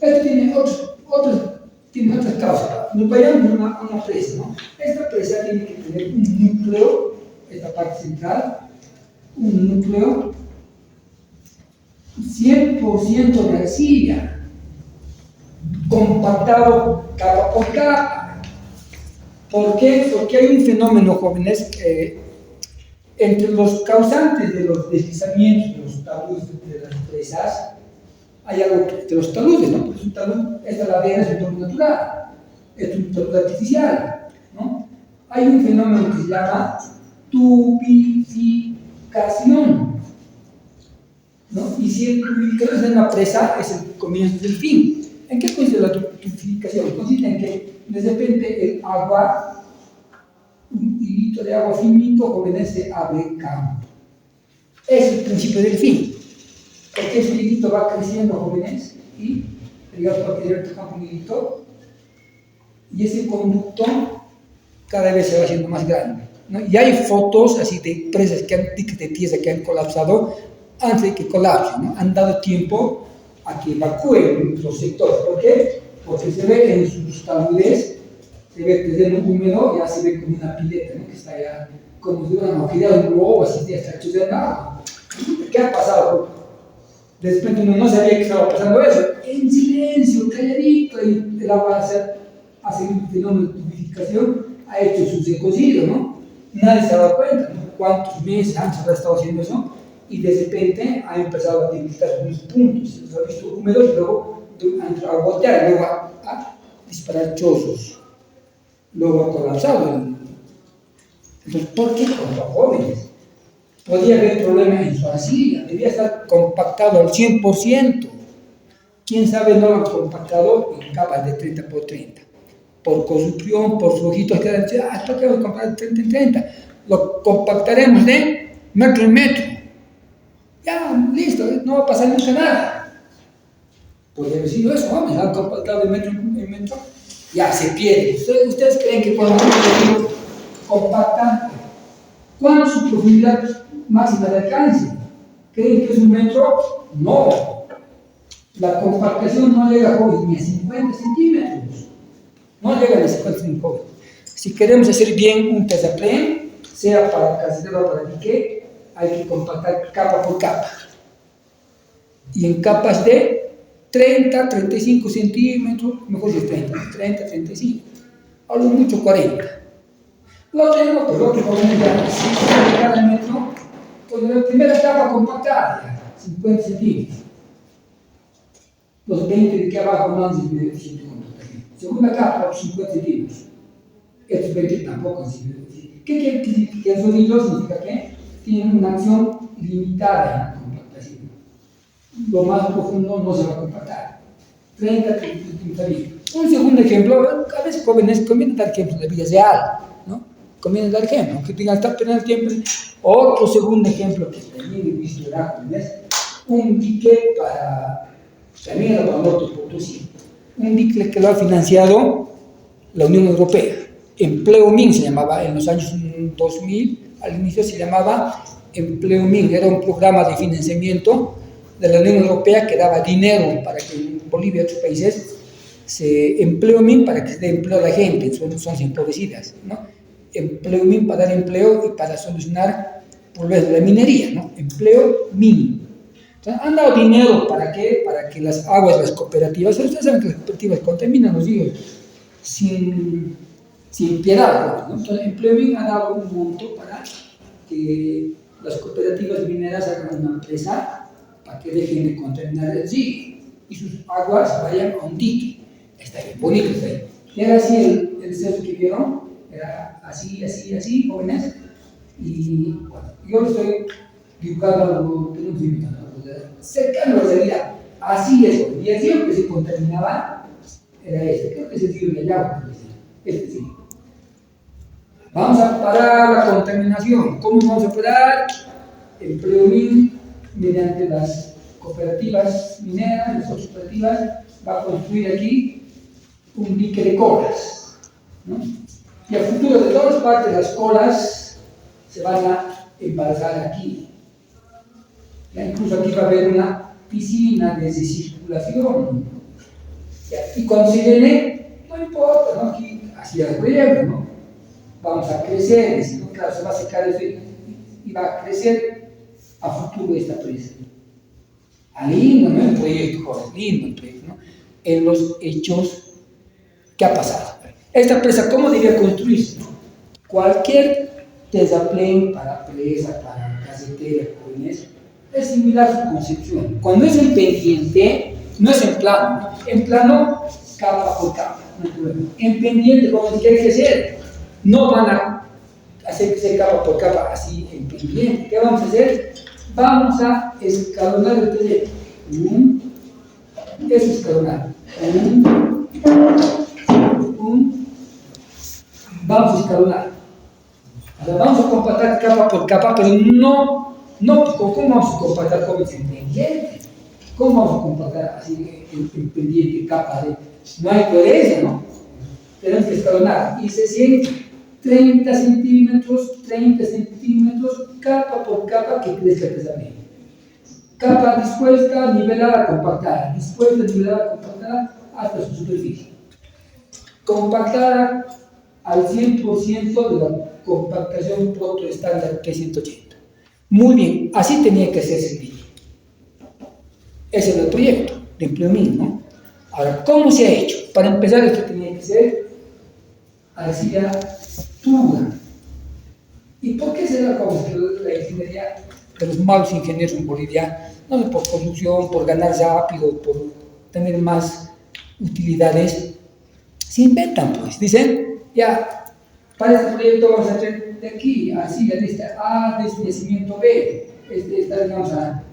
tiene otras causas. Nos vayamos a una presa, ¿no? Esta presa tiene que tener un núcleo, esta parte central, un núcleo 100% de arcilla, compactado capa por capa. ¿Por qué? Porque hay un fenómeno, jóvenes, entre los causantes de los deslizamientos, de los taludes de las presas, hay algo de los taludes, ¿no? Porque un talud, esta ladera es un talud natural, es un talud artificial, ¿no? Hay un fenómeno que se llama tubificación. ¿no? Y si el tubificador es una presa, es el comienzo del fin. ¿En qué consiste la tubificación? Consiste en que de repente el agua, un hilito de agua finito, jóvenes, se abre campo. Es el principio del fin. Porque ese hilito va creciendo, jóvenes, y digamos, va a crecer el campo hilito, y ese conducto cada vez se va haciendo más grande, ¿no? Y hay fotos así de presas de tierra que han colapsado antes de que colapsen, ¿no? Han dado tiempo a que evacúen los sectores. ¿Por qué? Porque se ve en sus taludes, se ve terreno húmedo, ya se ve como una pileta, ¿no? Que está ya como si hubieran agujereado un globo, así de hasta que se nada. ¿Qué ha pasado? De repente uno no sabía que estaba pasando eso. En silencio, calladito, y el agua hace un fenómeno de tubificación, ha hecho su secocido, ¿no? Nadie se ha dado cuenta, ¿no? ¿Cuántos meses antes habrá estado haciendo eso? Y de repente ha empezado a debilitar unos puntos, se los ha visto húmedos, y luego ha entrado a gotear, luego a disparar chozos, luego ha colapsado. Entonces, ¿por qué con los jóvenes? Podría haber problema en su arcilla, debía estar compactado al 100%. ¿Quién sabe no lo han compactado en capas de 30 por 30? Por corrupción, por flojitos que han dicho, ¿para qué vamos a comprar de 30 en 30? Lo compactaremos de metro en metro. Ya, listo, no va a pasar nunca nada. Podría haber sido eso, vamos, han compactado de metro en metro, ya se pierde. ¿Ustedes creen que cuando compactan, cuál es su profundidad máxima de alcance? ¿Creen que es un metro? No. La compactación no llega hoy ni a 50 centímetros. No llega a 50 centímetros. Si queremos hacer bien un terraplén, sea para carretera o para dique, hay que compactar capa por capa. Y en capas de 30, 35 centímetros, mejor si 30, 35. A lo mucho 40. Lo tenemos, pues lo que podemos ya, si cada metro, pues la primera capa compactada, 50 centímetros. Los 20 de aquí abajo no han sido 25 también. Segunda capa, los 50 centímetros. Estos 20 tampoco han sido 25. ¿Qué quiere decir? Que el sonido significa que tienen una acción limitada en la compactación. Lo más profundo no se va a compactar. 30 centímetros. Un segundo ejemplo, a veces jóvenes conviene dar ejemplos de vida real, ¿no? Conviene dar ejemplo, que tengan que perder el tiempo. Otro segundo ejemplo que también he visto es un dique para también era para Norte Potosí, un dique que lo ha financiado la Unión Europea. Empleo MIN se llamaba en los años 2000, al inicio se llamaba Empleo MIN, era un programa de financiamiento de la Unión Europea que daba dinero para que en Bolivia y otros países se Empleo MIN para que se dé empleo a la gente en zonas empobrecidas, ¿no? Empleo MIN para dar empleo y para solucionar problemas de la minería, ¿no? Empleo MIN. Entonces, han dado dinero ¿para qué? Para que las aguas, las cooperativas, ustedes saben que las cooperativas contaminan los ríos sin piedad, ¿no? Entonces, Empleo MIN ha dado un monto para que las cooperativas mineras hagan una empresa para que dejen de contaminar el río y sus aguas vayan a un dique. Está bien bonito, está bien. Era así el cerro que vieron, era así, jóvenes, y bueno, yo lo estoy dibujando, tenemos invitado, cercano a la realidad, así es, y el río que se contaminaba era este, creo que es el río de Yagua, este sí. Vamos a parar la contaminación. ¿Cómo vamos a parar? Empleo MIN, mediante las cooperativas mineras, las otras cooperativas, va a construir aquí un dique de colas, ¿no? Y a futuro de todas partes las colas se van a embalsar aquí. Ya incluso aquí va a haber una piscina de circulación. Ya, y cuando se llene, no importa, ¿no? Aquí hacia el riego, ¿no? Vamos a crecer, y claro, se va a secar eso y va a crecer a futuro esta presa. Lindo, ¿no? El proyecto, joder, lindo el proyecto, ¿no? En los hechos, ¿qué ha pasado? Esta presa, ¿cómo debía construirse? Cualquier terraplén para presa, para carretera, jóvenes, es similar a su concepción. Cuando es en pendiente, no es en plano, capa por capa, no hay problema. En pendiente, como ¿qué hay que hacer? No van a hacer que sea capa por capa así en pendiente. ¿Qué vamos a hacer? vamos a escalonar el proyecto. Es escalonar. Vamos a escalonar. Ahora vamos a compactar capa por capa, pero no, ¿cómo vamos a compactar con el pendiente? ¿Cómo vamos a compactar así el pendiente capa de? No hay coherencia, ¿no? Tenemos que escalonar. Y se siente 30 centímetros, capa por capa que crezca el pensamiento. Capa dispuesta, nivelada, compactada. Dispuesta, nivelada, compactada hasta su superficie. Compactada al 100% de la compactación proto estándar P180. Muy bien, así tenía que ser ese vídeo. Ese es el proyecto de Empleomin, ¿no? Ahora, ¿cómo se ha hecho? Para empezar, esto tenía que ser arcilla pura. ¿Y por qué será como la ingeniería de los malos ingenieros en Bolivia? No por construcción, por ganar rápido, por tener más utilidades. Se inventan, pues. Dicen, ya, para este proyecto vamos a hacer de aquí, arcilla de esta A, de este yacimiento B. Esta, digamos, a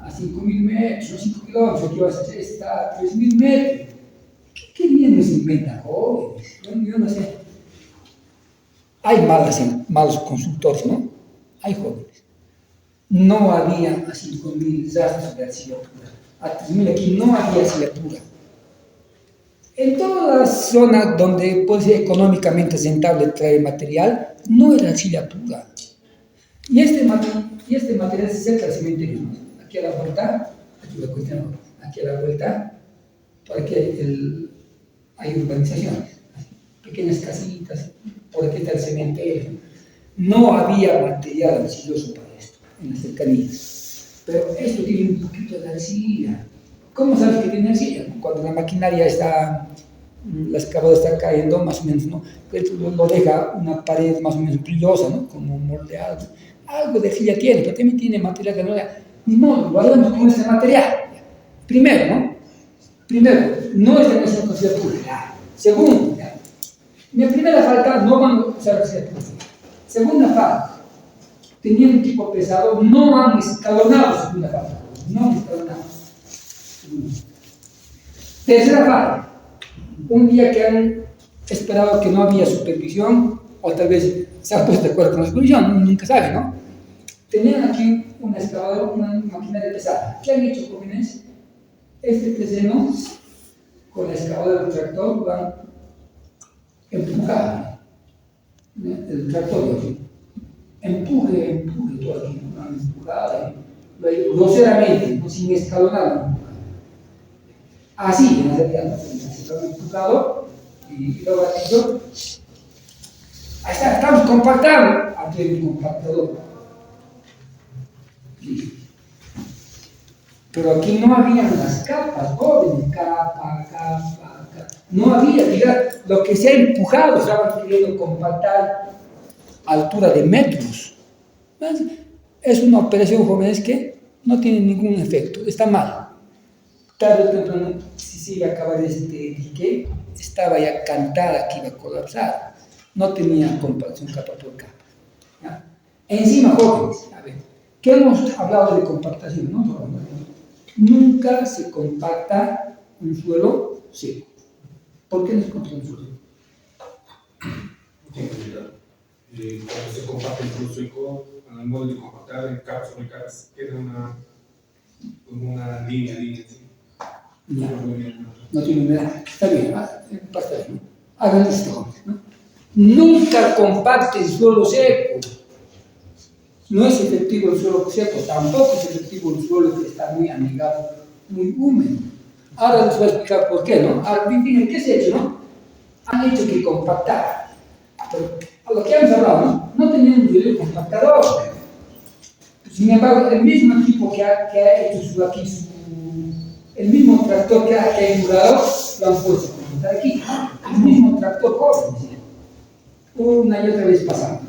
5.000 metros, 5 kilómetros, aquí vas a hacer esta a 3.000 metros. ¿Qué bien nos inventan, jóvenes? Yo no sé. Hay malos consultores, ¿no? Hay jóvenes. No había a 5.000 rastros de arcilla pura. A 3.000 aquí no había arcilla pura. En todas las zonas donde puede ser económicamente rentable traer material, no era arcilla pura. Y este material se acerca al cementerio, ¿no? Aquí a la vuelta, aquí a la vuelta, por aquí hay urbanizaciones, pequeñas casitas, por aquí está el cementerio. No había material arcilloso para esto, en las cercanías. Pero esto tiene un poquito de arcilla. ¿Cómo sabes que tiene arcilla? Cuando la maquinaria está, la excavadora está cayendo, más o menos, ¿no? Esto lo deja una pared más o menos brillosa, ¿no? Como moldeado. Algo de arcilla tiene, pero también tiene material que no da. Ni modo, lo hacemos con este material. Primero, ¿no? No es de nuestra arcilla pura. Segundo, ¿ya? Mi primera falta, no van a usar arcilla pura. Segunda falta, teniendo un tipo pesado, no han escalonado segunda falta. No han escalonado. Tercera falta, un día que han esperado que no había supervisión, o tal vez se han puesto de acuerdo con la supervisión, nunca sabe, ¿no? Tenían aquí una excavadora, una maquinaria pesada. ¿Qué han hecho, jóvenes? Este terreno, con la excavadora del tractor, lo han empujado. El tractor, empuje todo aquí, lo han empujado, groseramente, no sin escalonarlo. Así, en realidad, lo han empujado y lo han hecho. Ahí está, estamos compactando. Aquí hay un compactador. Pero aquí no habían las capas, jóvenes, capa. No había, digamos, lo que se ha empujado, estaban queriendo compactar a altura de metros. Es una operación, jóvenes, que no tiene ningún efecto, está mal. Tarde o temprano, si se iba a acabar este dique, estaba ya cantada que iba a colapsar. No tenía compactación capa por capa. ¿Ya? Encima, jóvenes, a ver, ¿qué hemos hablado de compactación? ¿No? Nunca se compacta un suelo seco. ¿Por qué no se compacta un suelo seco? Cuando se compacta el suelo seco, al modo de compactar en capas sobre capas, queda una línea así. No tiene humedad. Está bien, basta bien. Hagan esto, ¿no? Nunca compacte el suelo seco. No es efectivo el suelo seco, tampoco es efectivo el suelo que está muy anegado, muy húmedo. Ahora les voy a explicar por qué, ¿no? Ahora, fíjense, ¿qué se ha hecho, no? Han hecho que compactar. Pero a lo que hemos hablado, no tenían un video compactador. Sin embargo, el mismo equipo que ha hecho el mismo tractor que ha empujado, lo han puesto a compactar aquí. El mismo tractor joven, una y otra vez pasando.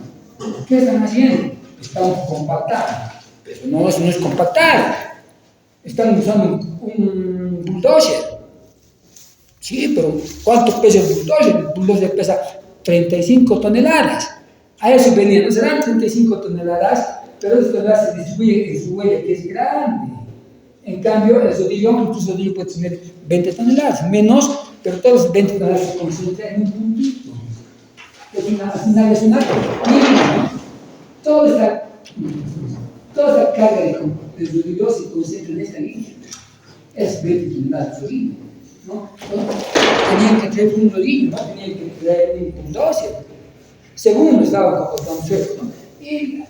¿Qué están haciendo? Estamos compactando. Pero no, eso no es compactar. Están usando un bulldozer. Sí, pero ¿cuánto pesa el bulldozer? El bulldozer pesa 35 toneladas. A eso venían, no serán 35 toneladas, pero esa tonelada se distribuye en su huella, que es grande. En cambio, el rodillo, incluso el rodillo puede tener 20 toneladas, menos, pero todas las 20 toneladas se concentran en un puntito. Al final es una línea, ¿no? Toda esta carga de rodillo se concentra en esta línea. Es 20 toneladas de rodillo, ¿no? Entonces, tenían que traer un rodillo, ¿no? Tenían que traer un dossier. Segundo, estaban comportando sueltos, ¿no? Y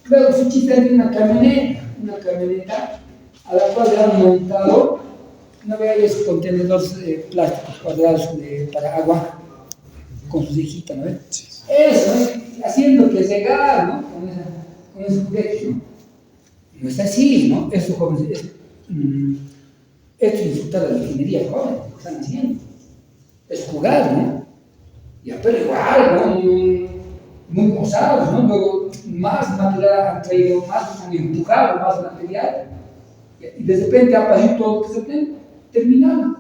luego su chiste era una camioneta a la cual le han montado, no veáis contenedores plásticos cuadrados para agua con su cejita, ¿no? Sí. Eso, haciendo que llegar, ¿no? Con ese juguete, ¿no? No es así, ¿no? Estos jóvenes, esto es insultar a la ingeniería joven, lo que están haciendo. Es jugar, ¿no? Ya, pero igual, ¿no? Muy gozados, ¿no? Luego, más material han traído, más han empujado, más material. Y de repente ha pasado todo que se terminado.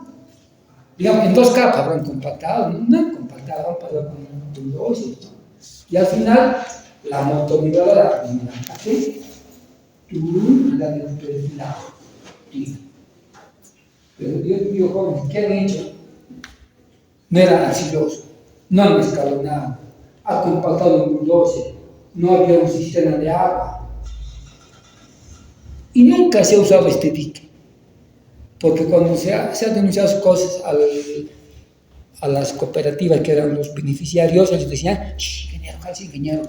Digamos, en 2 capas habrán compactado, no han compactado, han pasado con 2. Y al final, la motonivadora, ¿sí? Tú la de perfilado. Pero Dios mío, jóvenes, ¿qué han hecho? No era arcilloso, no han escalonado, ha compactado en bulldozer, no había un sistema de agua. Y nunca se ha usado este dique, porque cuando se ha denunciado cosas a las cooperativas que eran los beneficiarios, ellos decían, ingeniero, casi ingeniero,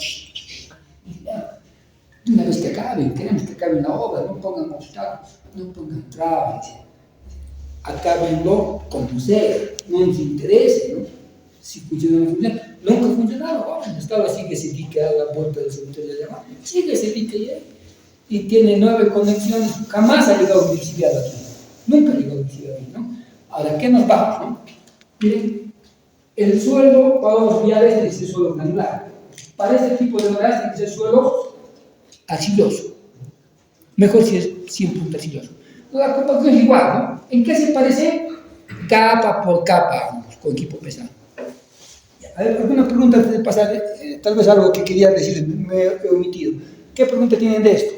una vez que acaben, queremos que acaben la obra, no pongan obstáculos, no pongan trabas, acábenlo como sea, no nos interese, ¿no? Si funciona o no funciona. Nunca ha funcionado, ¿no? Estaba, sigue ese dique a la puerta del cementerio de Llamar, sigue ese dique ya. Y tiene 9 conexiones, jamás ha llegado electricidad aquí, nunca ha llegado electricidad aquí, ¿no? Ahora, ¿qué nos vamos, no? Miren, el suelo para los viales tiene que ser suelo granular. Para este tipo de obras tiene que ser suelo arcilloso. Mejor si es 100% arcilloso. La compactación es igual, ¿no? ¿En qué se parece? Capa por capa, con equipo pesado. A ver, alguna pregunta antes de pasar, tal vez algo que quería decir, me he omitido. ¿Qué pregunta tienen de esto?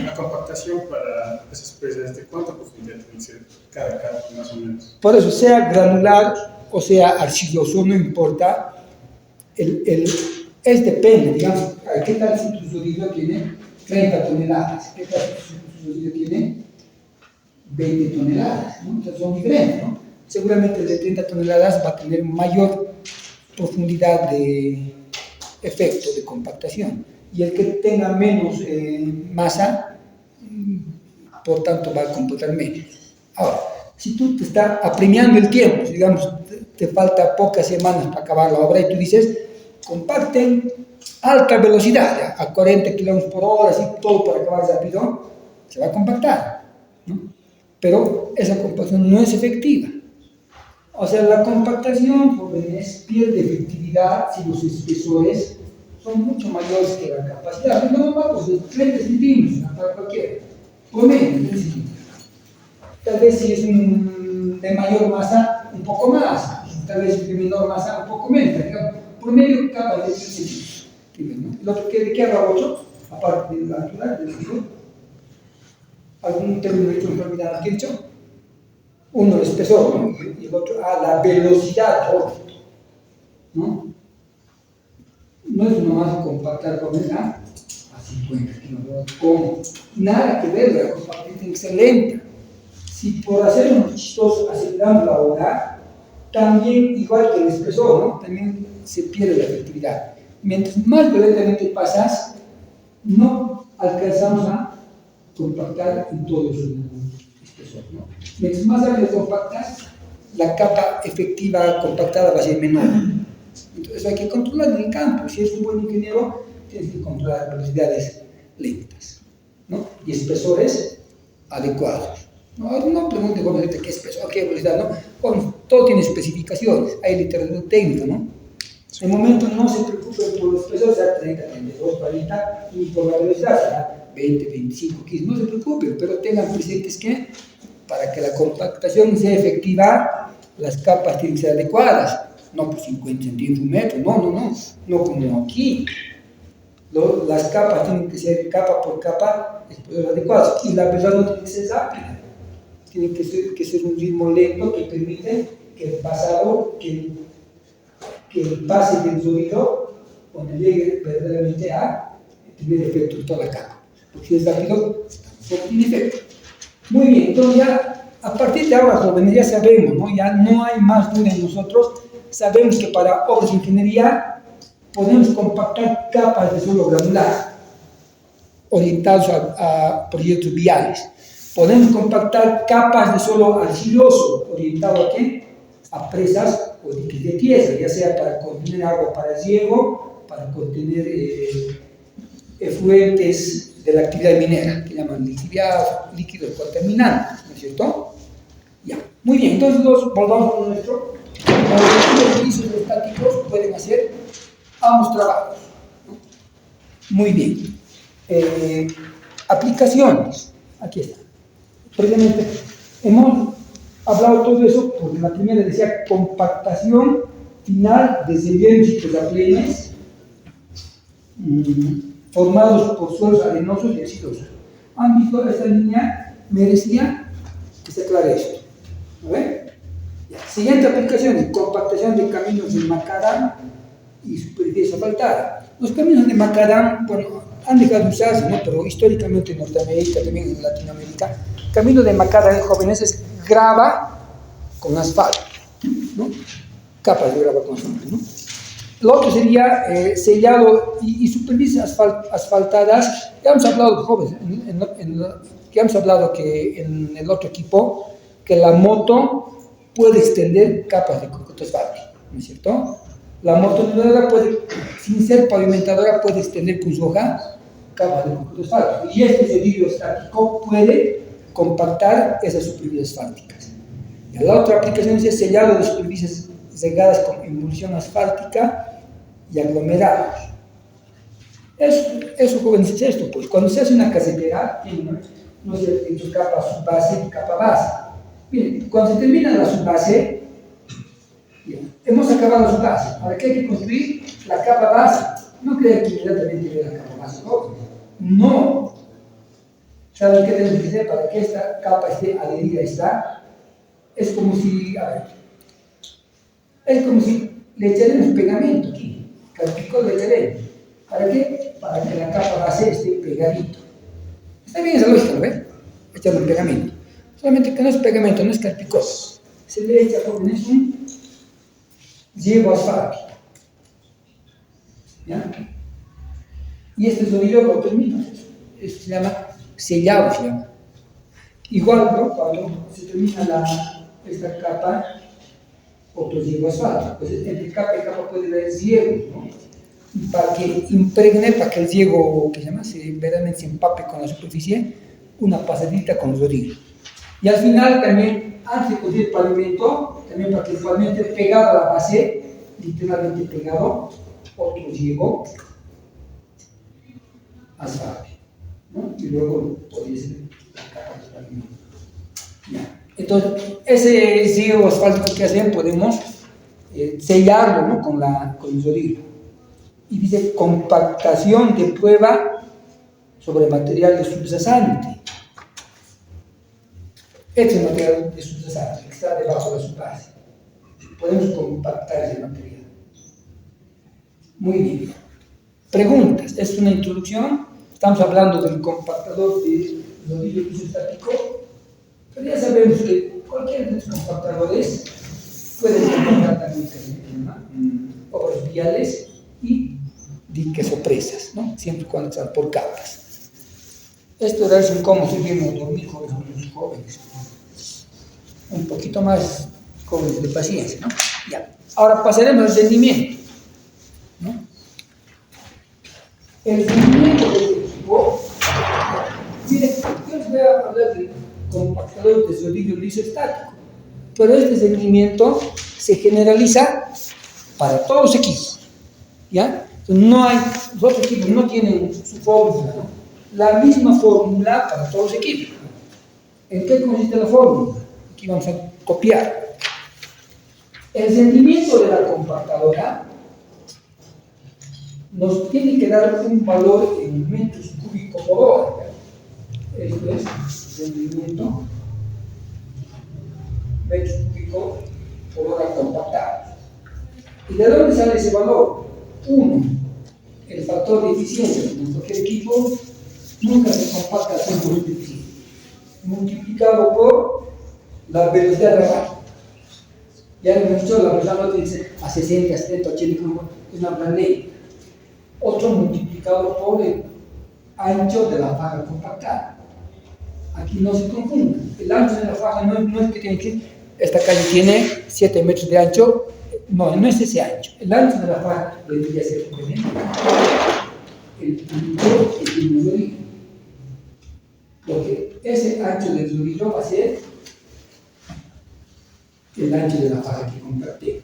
La compactación para esas presas, ¿de cuánta profundidad tiene que ser cada capa, más o menos? Por eso, sea granular o sea arcilloso, no importa. Es depende, digamos, ¿qué tal si tu rodillo tiene 30 toneladas? ¿Qué tal si tu rodillo tiene 20 toneladas? ¿No? Entonces son diferentes, ¿no? Seguramente de 30 toneladas va a tener mayor profundidad de efecto de compactación. Y el que tenga menos masa, por tanto, va a compactar menos. Ahora, si tú te estás apremiando el tiempo, digamos, te falta pocas semanas para acabar la obra y tú dices, compacten alta velocidad, ¿ya? A 40 kilómetros por hora, así todo para acabar rápido, se va a compactar, ¿no? Pero esa compactación no es efectiva. O sea, la compactación, jóvenes, pierde efectividad si los espesores son mucho mayores que la capacidad. No vamos de 30 centímetros para cualquiera, por menos de 30 centímetros. Tal vez si es de mayor masa, un poco más, tal vez de menor masa, un poco menos, digamos, por medio capa de 3 centímetros. ¿No? Lo que de qué habla 8, aparte de la altura del filo, algún término de conformidad aquí dicho, uno el espesor, ¿no? Y el otro la velocidad, ¿no? No es nomás compactar con esa a 50 kilómetros, ¿cómo? Nada que ver, la compactación tiene que ser lenta. Si por hacer unos chistosos aceleramos la hora, también, igual que el espesor, ¿no? También se pierde la efectividad. Mientras más violentamente pasas, no alcanzamos a compactar en todo su espesor, ¿no? Mientras más rápido compactas, la capa efectiva compactada va a ser menor. Entonces hay que controlar en el campo. Si eres un buen ingeniero, tienes que controlar velocidades lentas, ¿no? Y espesores adecuados. No pregunte con qué espesor, qué velocidad, ¿no? Bueno, todo tiene especificaciones, hay literatura técnica, ¿no? De momento no se preocupen por los espesores, sea 30, 32, 40, ni por la velocidad, sea 20, 25, 15, no se preocupen, pero tengan presentes que para que la compactación sea efectiva, las capas tienen que ser adecuadas, no por 50 centímetros, un metro, no como aquí. Las capas tienen que ser capa por capa adecuadas. Y la velocidad no tiene que ser rápida. Tiene que ser un ritmo lento que permite que el pasador, que el pase del sonido, cuando llegue verdaderamente a tener efecto en toda la capa. Porque si es rápido, no tiene efecto. Muy bien, entonces ya a partir de ahora, jóvenes, ya sabemos, ¿no? Ya no hay más duda en nosotros. Sabemos que para obras de ingeniería podemos compactar capas de suelo granular orientados a proyectos viales. Podemos compactar capas de suelo argiloso orientado ¿a qué? A presas o diques de tierra, ya sea para contener agua para riego, para contener efluentes de la actividad minera, que llaman líquidos contaminantes, ¿no es cierto? Ya, muy bien, entonces volvamos a nuestro. Los edificios estáticos pueden hacer ambos trabajos, ¿no? Muy bien. Aplicaciones, aquí está. Precisamente hemos hablado todo eso porque la primera decía compactación final de rellenos y terraplenes formados por suelos arenosos y arcillosos. ¿Han visto esta línea? Merecía que se aclare esto. ¿A ver? Siguiente aplicación, compactación de caminos de macadam y superficie asfaltada. Los caminos de macadam, bueno, han dejado de usarse, ¿no? Pero históricamente en Norteamérica, también en Latinoamérica, camino de macadam, jóvenes, es grava con asfalto, ¿no? Capas de grava con asfalto, ¿no? Lo otro sería sellado y superficies asfaltadas. Ya hemos hablado, jóvenes, ya hemos hablado que en el otro equipo, que la moto puede extender capas de concreto asfáltico, ¿no es cierto? La motonedora puede, sin ser pavimentadora, puede extender con su hoja capas de concreto asfáltico. Y este sedillo estático puede compactar esas superficies asfálticas. Y la otra aplicación es el sellado de superficies regadas con emulsión asfáltica y aglomerados. Eso, jóvenes, es esto, pues cuando se hace una carretera, no se hecho capa subbase y capa base. Miren, cuando se termina la subbase, hemos acabado la subbase. Ahora que hay que construir la capa base. No crean que inmediatamente ve la capa base. No. ¿Saben qué tenemos que hacer para que esta capa esté adherida a esta? Es como si, le echaremos pegamento aquí. Calpicón le echaremos. ¿Para qué? Para que la capa base esté pegadito. Está bien esa lógica, ¿no ven? Echarle un pegamento. Solamente que no es pegamento, no es calpicón. Se le echa, jóvenes, un riego asfáltico. ¿Ya? Y este sonido lo termina. Esto se llama sellado, se llama. Igual, ¿no? Cuando se termina esta capa, otro riego asfáltico. Pues entre capa y capa puede haber riego, ¿no? Y para que impregne, para que el riego, que se llama, verdaderamente se empape con la superficie, una pasadita con rodillo. Y al final también, antes de construir el pavimento, también para que el pavimento esté pegado a la base, literalmente pegado, otro riego asfáltico, ¿no? Y luego podría ser la capa de pavimento. Ya. Entonces, ese riego asfáltico que hacen podemos sellarlo, ¿no? con el rodillo. Y dice compactación de prueba sobre material de subsasante. Este es material de subsasante, que está debajo de su base. Podemos compactar ese material. Muy bien. Preguntas. Es una introducción. Estamos hablando del compactador de rodillo isostático, pero ya sabemos que cualquier de estos compactadores puede compactar también obras viales y diques o presas, ¿no? Siempre y cuando están por capas. Esto es cómo se viene dormir jóvenes. Un poquito más jóvenes de paciencia, ¿no? Ya. Ahora pasaremos al rendimiento, ¿no? El rendimiento del equipo. Miren, yo les voy a hablar del compactador de rodillo liso estático, pero este rendimiento se generaliza para todos los equipos, ¿ya? No hay, los otros equipos no tienen su fórmula, ¿no? La misma fórmula para todos los equipos. ¿En qué consiste la fórmula? Aquí vamos a copiar. El rendimiento de la compactadora nos tiene que dar un valor en metros cúbicos por hora. Esto es rendimiento, metros cúbicos por hora compactados. ¿Y de dónde sale ese valor? Uno, el factor de eficiencia. En cualquier equipo nunca se compacta al 100% eficiente, multiplicado por la velocidad de arranque. Ya hemos dicho, la velocidad no dice a 60, 70, 80 km, es una blandea. Otro multiplicado por el ancho de la faja compactada. Aquí no se confunda. El ancho de la faja no es que tiene que, esta calle tiene 7 metros de ancho, no es ese ancho. El ancho de la faja debería ser el ancho que tiene el rodillo. Porque ese ancho del rodillo va a ser el ancho de la faja que compacté.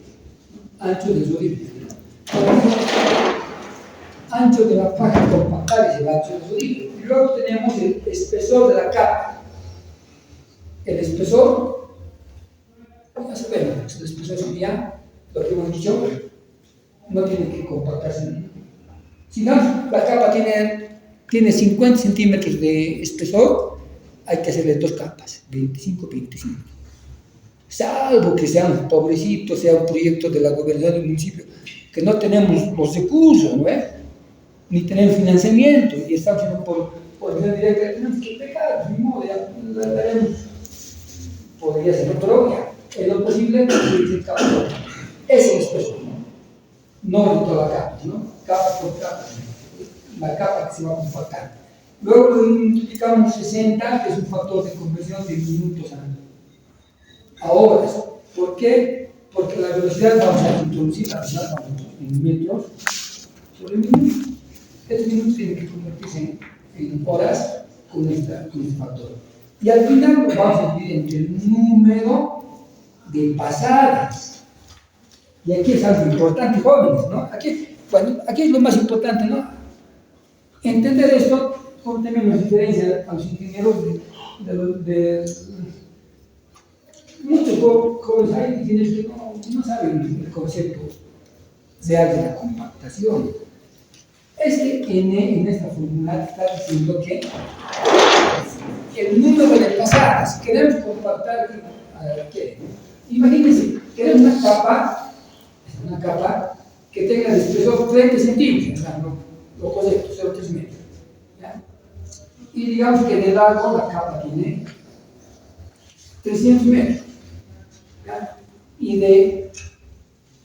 Ancho del rodillo. Ancho de la faja compactada es el ancho del rodillo. Y luego tenemos el espesor de la capa. El espesor, ya sabemos, el espesor sería lo que hemos dicho, no tiene que compactarse. Si no, la capa tiene 50 centímetros de espesor, hay que hacerle 2 capas, 25. Salvo que sean pobrecitos, sea un proyecto de la gobernación del municipio, que no tenemos los recursos, ¿no es? Ni tenemos financiamiento, y estamos haciendo por vía directa, tenemos que pegar, ni modo, ya lo haremos. Podría ser, pero ya, es lo posible que se capa. Ese es el espesor, no de toda la capa, ¿no? Capa por capa, la capa que se va a compactar. Luego lo multiplicamos 60, que es un factor de conversión de minutos a horas. ¿Por qué? Porque la velocidad vamos a introducir en metros sobre minutos. Estos minutos tienen que convertirse en horas con este factor. Y al final lo vamos a dividir entre el número de pasadas. Y aquí es algo importante, jóvenes, ¿no? Aquí es lo más importante, ¿no? Entender esto, como tenemos diferencia a los ingenieros de muchos jóvenes hay ingenieros que no saben el concepto real de la compactación. En esta fórmula está diciendo que el número de pasadas, si queremos compactar, ¿qué? Imagínense, queremos una capa que tenga de espesor 30 centímetros, lo correcto, 0,3 metros. ¿Ya? Y digamos que de largo la capa tiene 300 metros. ¿Ya? Y de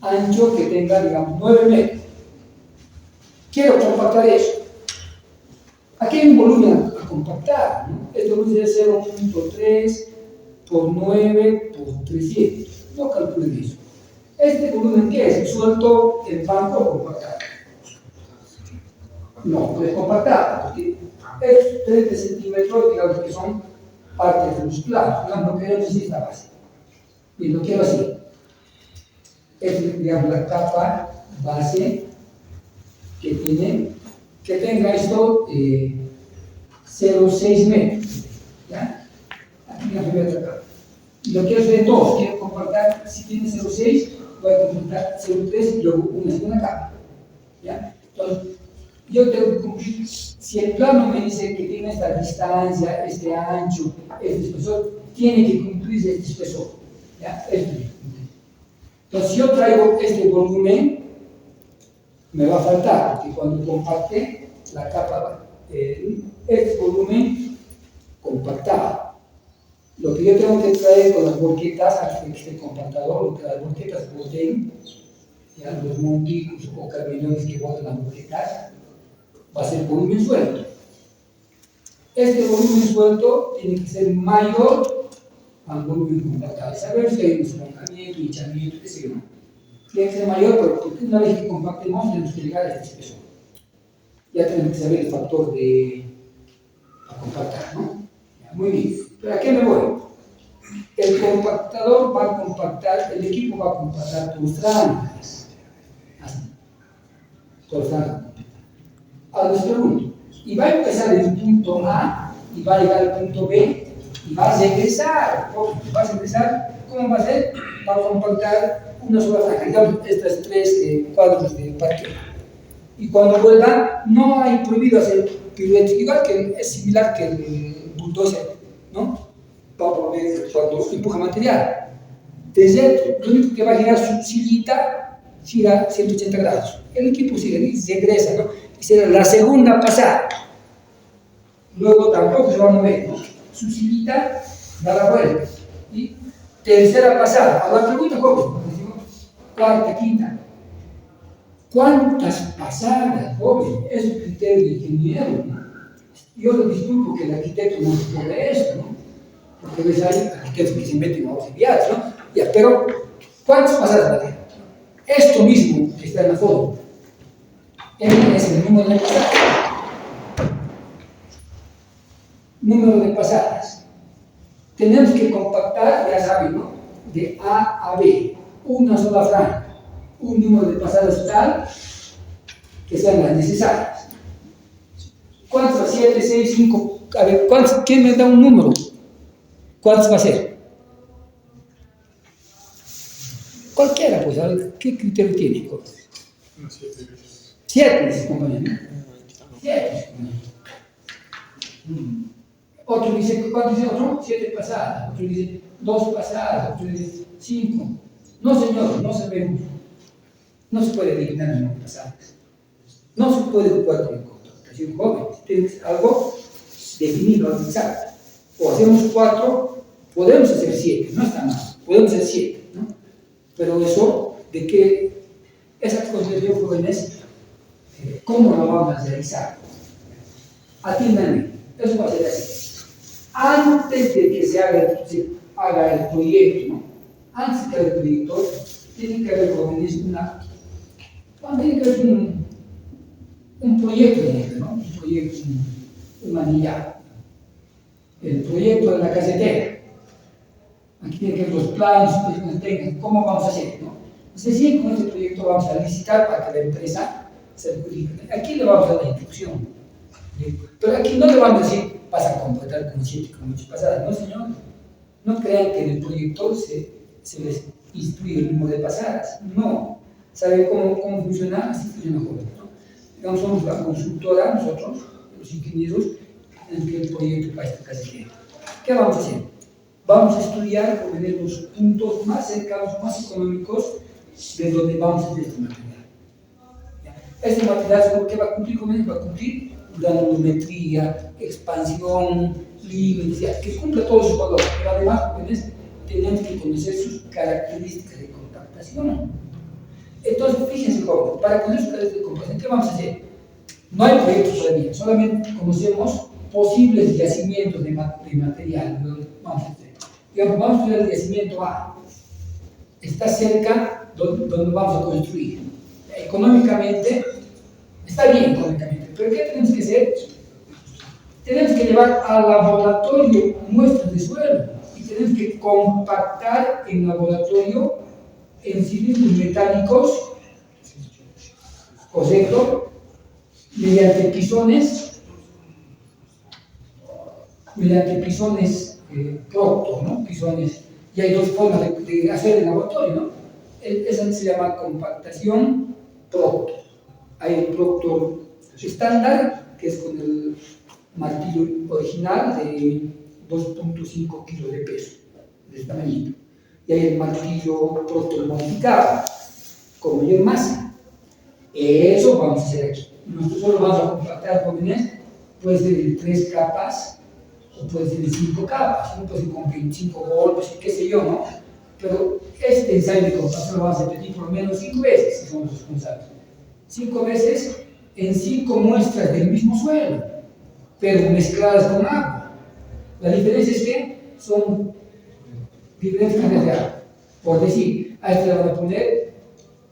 ancho que tenga, digamos, 9 metros. Quiero compactar eso. Aquí hay un volumen a compactar, ¿no? El volumen es 0.3 por 9 por 300. No calculen eso. ¿Este volumen qué es? ¿Suelto el banco o compactado? No, es compactado, porque es 30 centímetros, digamos que son partes de los planos. No queremos decir esta base. Y lo quiero así. Es, digamos, la capa base que tenga esto 0,6 metros. ¿Ya? Aquí la primera capa. Y lo quiero hacer en dos. Quiero compactar, si tiene 0,6, voy a compactar 0,3 y luego una segunda capa. ¿Ya? Entonces, yo tengo que cumplir, si el plano me dice que tiene esta distancia, este ancho, este espesor, tiene que cumplirse este espesor. ¿Ya? Entonces, si yo traigo este volumen, me va a faltar, porque cuando compacte la capa, este volumen compactado. Lo que yo tengo que traer con las volquetas, este compactador, lo que las volquetas boten, ya los monticos o cabezones que botan las volquetas, va a ser volumen suelto. Este volumen suelto tiene que ser mayor al volumen compactado. Saber si hay un esponjamiento, hinchamiento, qué sé yo. Tiene que ser mayor, porque una vez que compactemos tenemos que llegar a este espesor. Ya tenemos que saber el factor de compactar, ¿no? Ya, muy bien. ¿Pero a qué me voy? El compactador va a compactar, el equipo va a compactar tus franjas. Así. Tus franjas. Ahora les pregunto, y va a empezar en el punto A, y va a llegar al punto B, y va a regresar. ¿Va a regresar? ¿Cómo va a ser? Va a compactar una sola franja, digamos, estas 3 cuadros de parqueo. Y cuando vuelva, no hay prohibido hacer piruetas, igual que es similar que el bulldozer, ¿no? Va a volver cuando empuja material. Desde lo único que va a girar su sillita, gira 180 grados. El equipo sigue y regresa, ¿no? Y será la segunda pasada. Luego tampoco se va a mover, ¿no? Su sillita da la vuelta. Y tercera pasada. Ahora pregunta, joven. Cuarta, quinta. ¿Cuántas pasadas, joven? Es un criterio de ingeniero, ¿no? Yo le disculpo que el arquitecto no se ponga esto, ¿no? Porque ves hay arquitectos que se meten a auxiliares, ¿no? Ya, pero ¿cuántas pasadas va a tener? Esto mismo que está en la foto. M es el número de pasadas. Número de pasadas. Tenemos que compactar, ya saben, ¿no? De A a B. Una sola franja. Un número de pasadas tal que sean las necesarias. ¿Cuántas? 7, 6, 5. A ver, ¿quién me da un número? ¿Cuántas va a ser? Cualquiera, pues, a ver, ¿qué criterio tiene? 7, dice compañero. 7. Otro dice, ¿cuánto dice otro? 7 pasadas. Otro dice 2 pasadas. Otro dice 5. No, señor, no sabemos. No se puede eliminar en pasadas. No se puede ocupar con computación joven. Tienes algo definido, algo exacto. O hacemos 4, podemos hacer 7, no está mal. Podemos hacer 7, ¿no? Pero eso, de que esa concepción jóvenes, ¿cómo lo vamos a realizar? Atiéndanme, eso va a ser así. Antes de que se haga el proyecto, ¿no? Antes de que haga el proyecto, tiene que haber jóvenes tiene que haber un proyecto, ¿no? Un proyecto, un manillar. El proyecto de la casetera. Aquí tiene que ver los planos, cómo vamos a hacer, ¿no? Es decir, con este proyecto vamos a licitar para que la empresa se adjudique. Aquí le vamos a dar la instrucción. Pero aquí no le vamos a decir, vas a completar con 7, con 8 pasadas. No, señor. No crean que en el proyecto se les instruye el número de pasadas. No. ¿Sabe cómo funciona? Así funciona joven, ¿no? Digamos, somos la consultora, nosotros, los ingenieros, en el proyecto para esta casetera. ¿Qué vamos a hacer? Vamos a estudiar o ver los puntos más cercanos, más económicos de donde vamos a hacer este material. ¿Ya? Este material, ¿qué va a cumplir? ¿Cómo va a cumplir? Granulometría, expansión, límites, que cumpla todos sus valores. Pero además, tenemos que conocer sus características de compactación. Entonces, fíjense, joven, para conocer sus características de compactación, ¿qué vamos a hacer? No hay proyectos todavía, solamente conocemos posibles yacimientos de material. Vamos a hacer. Digamos, vamos a estudiar el yacimiento A. Está cerca donde vamos a construir. Económicamente, está bien económicamente, pero ¿qué tenemos que hacer? Tenemos que llevar al laboratorio muestras de suelo y tenemos que compactar en laboratorio en cilindros metálicos, ¿correcto? Mediante pisones Proctor, ¿no? Pisones. Y hay dos formas de hacer el laboratorio, ¿no? Esa se llama compactación Proctor. Hay el Proctor estándar, que es con el martillo original de 2.5 kilos de peso, de este tamañito. Y hay el martillo Proctor modificado, con mayor masa. Eso vamos a hacer aquí. Nosotros solo vamos a compactar jóvenes, puede ser en 3 capas o puede ser en 5 capas, ¿no? Puede ser con 25 golpes, qué sé yo, ¿no? Pero este ensayo de compactación lo vamos a repetir por lo menos 5 veces, si somos responsables. 5 veces en 5 muestras del mismo suelo, pero mezcladas con agua. La diferencia es que son diferentes cantidades de agua. Por decir, a este le van a poner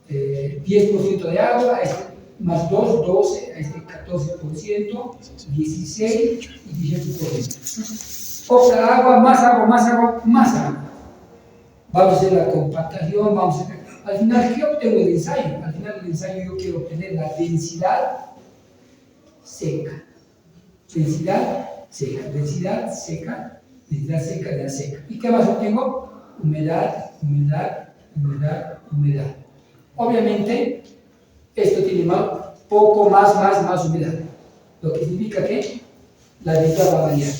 10% de agua, a este más 2, 12, a este 14%, 16 y 18%. Poca agua, más agua, más agua, más agua. Vamos a hacer la compactación, vamos a hacer... Al final, ¿qué obtengo del ensayo? Al final del ensayo yo quiero obtener la densidad seca. Densidad seca, densidad seca, densidad seca de la seca. ¿Y qué más obtengo? Humedad, humedad, humedad, humedad. Obviamente, esto poco más humedad. Lo que significa que la densidad va a variar.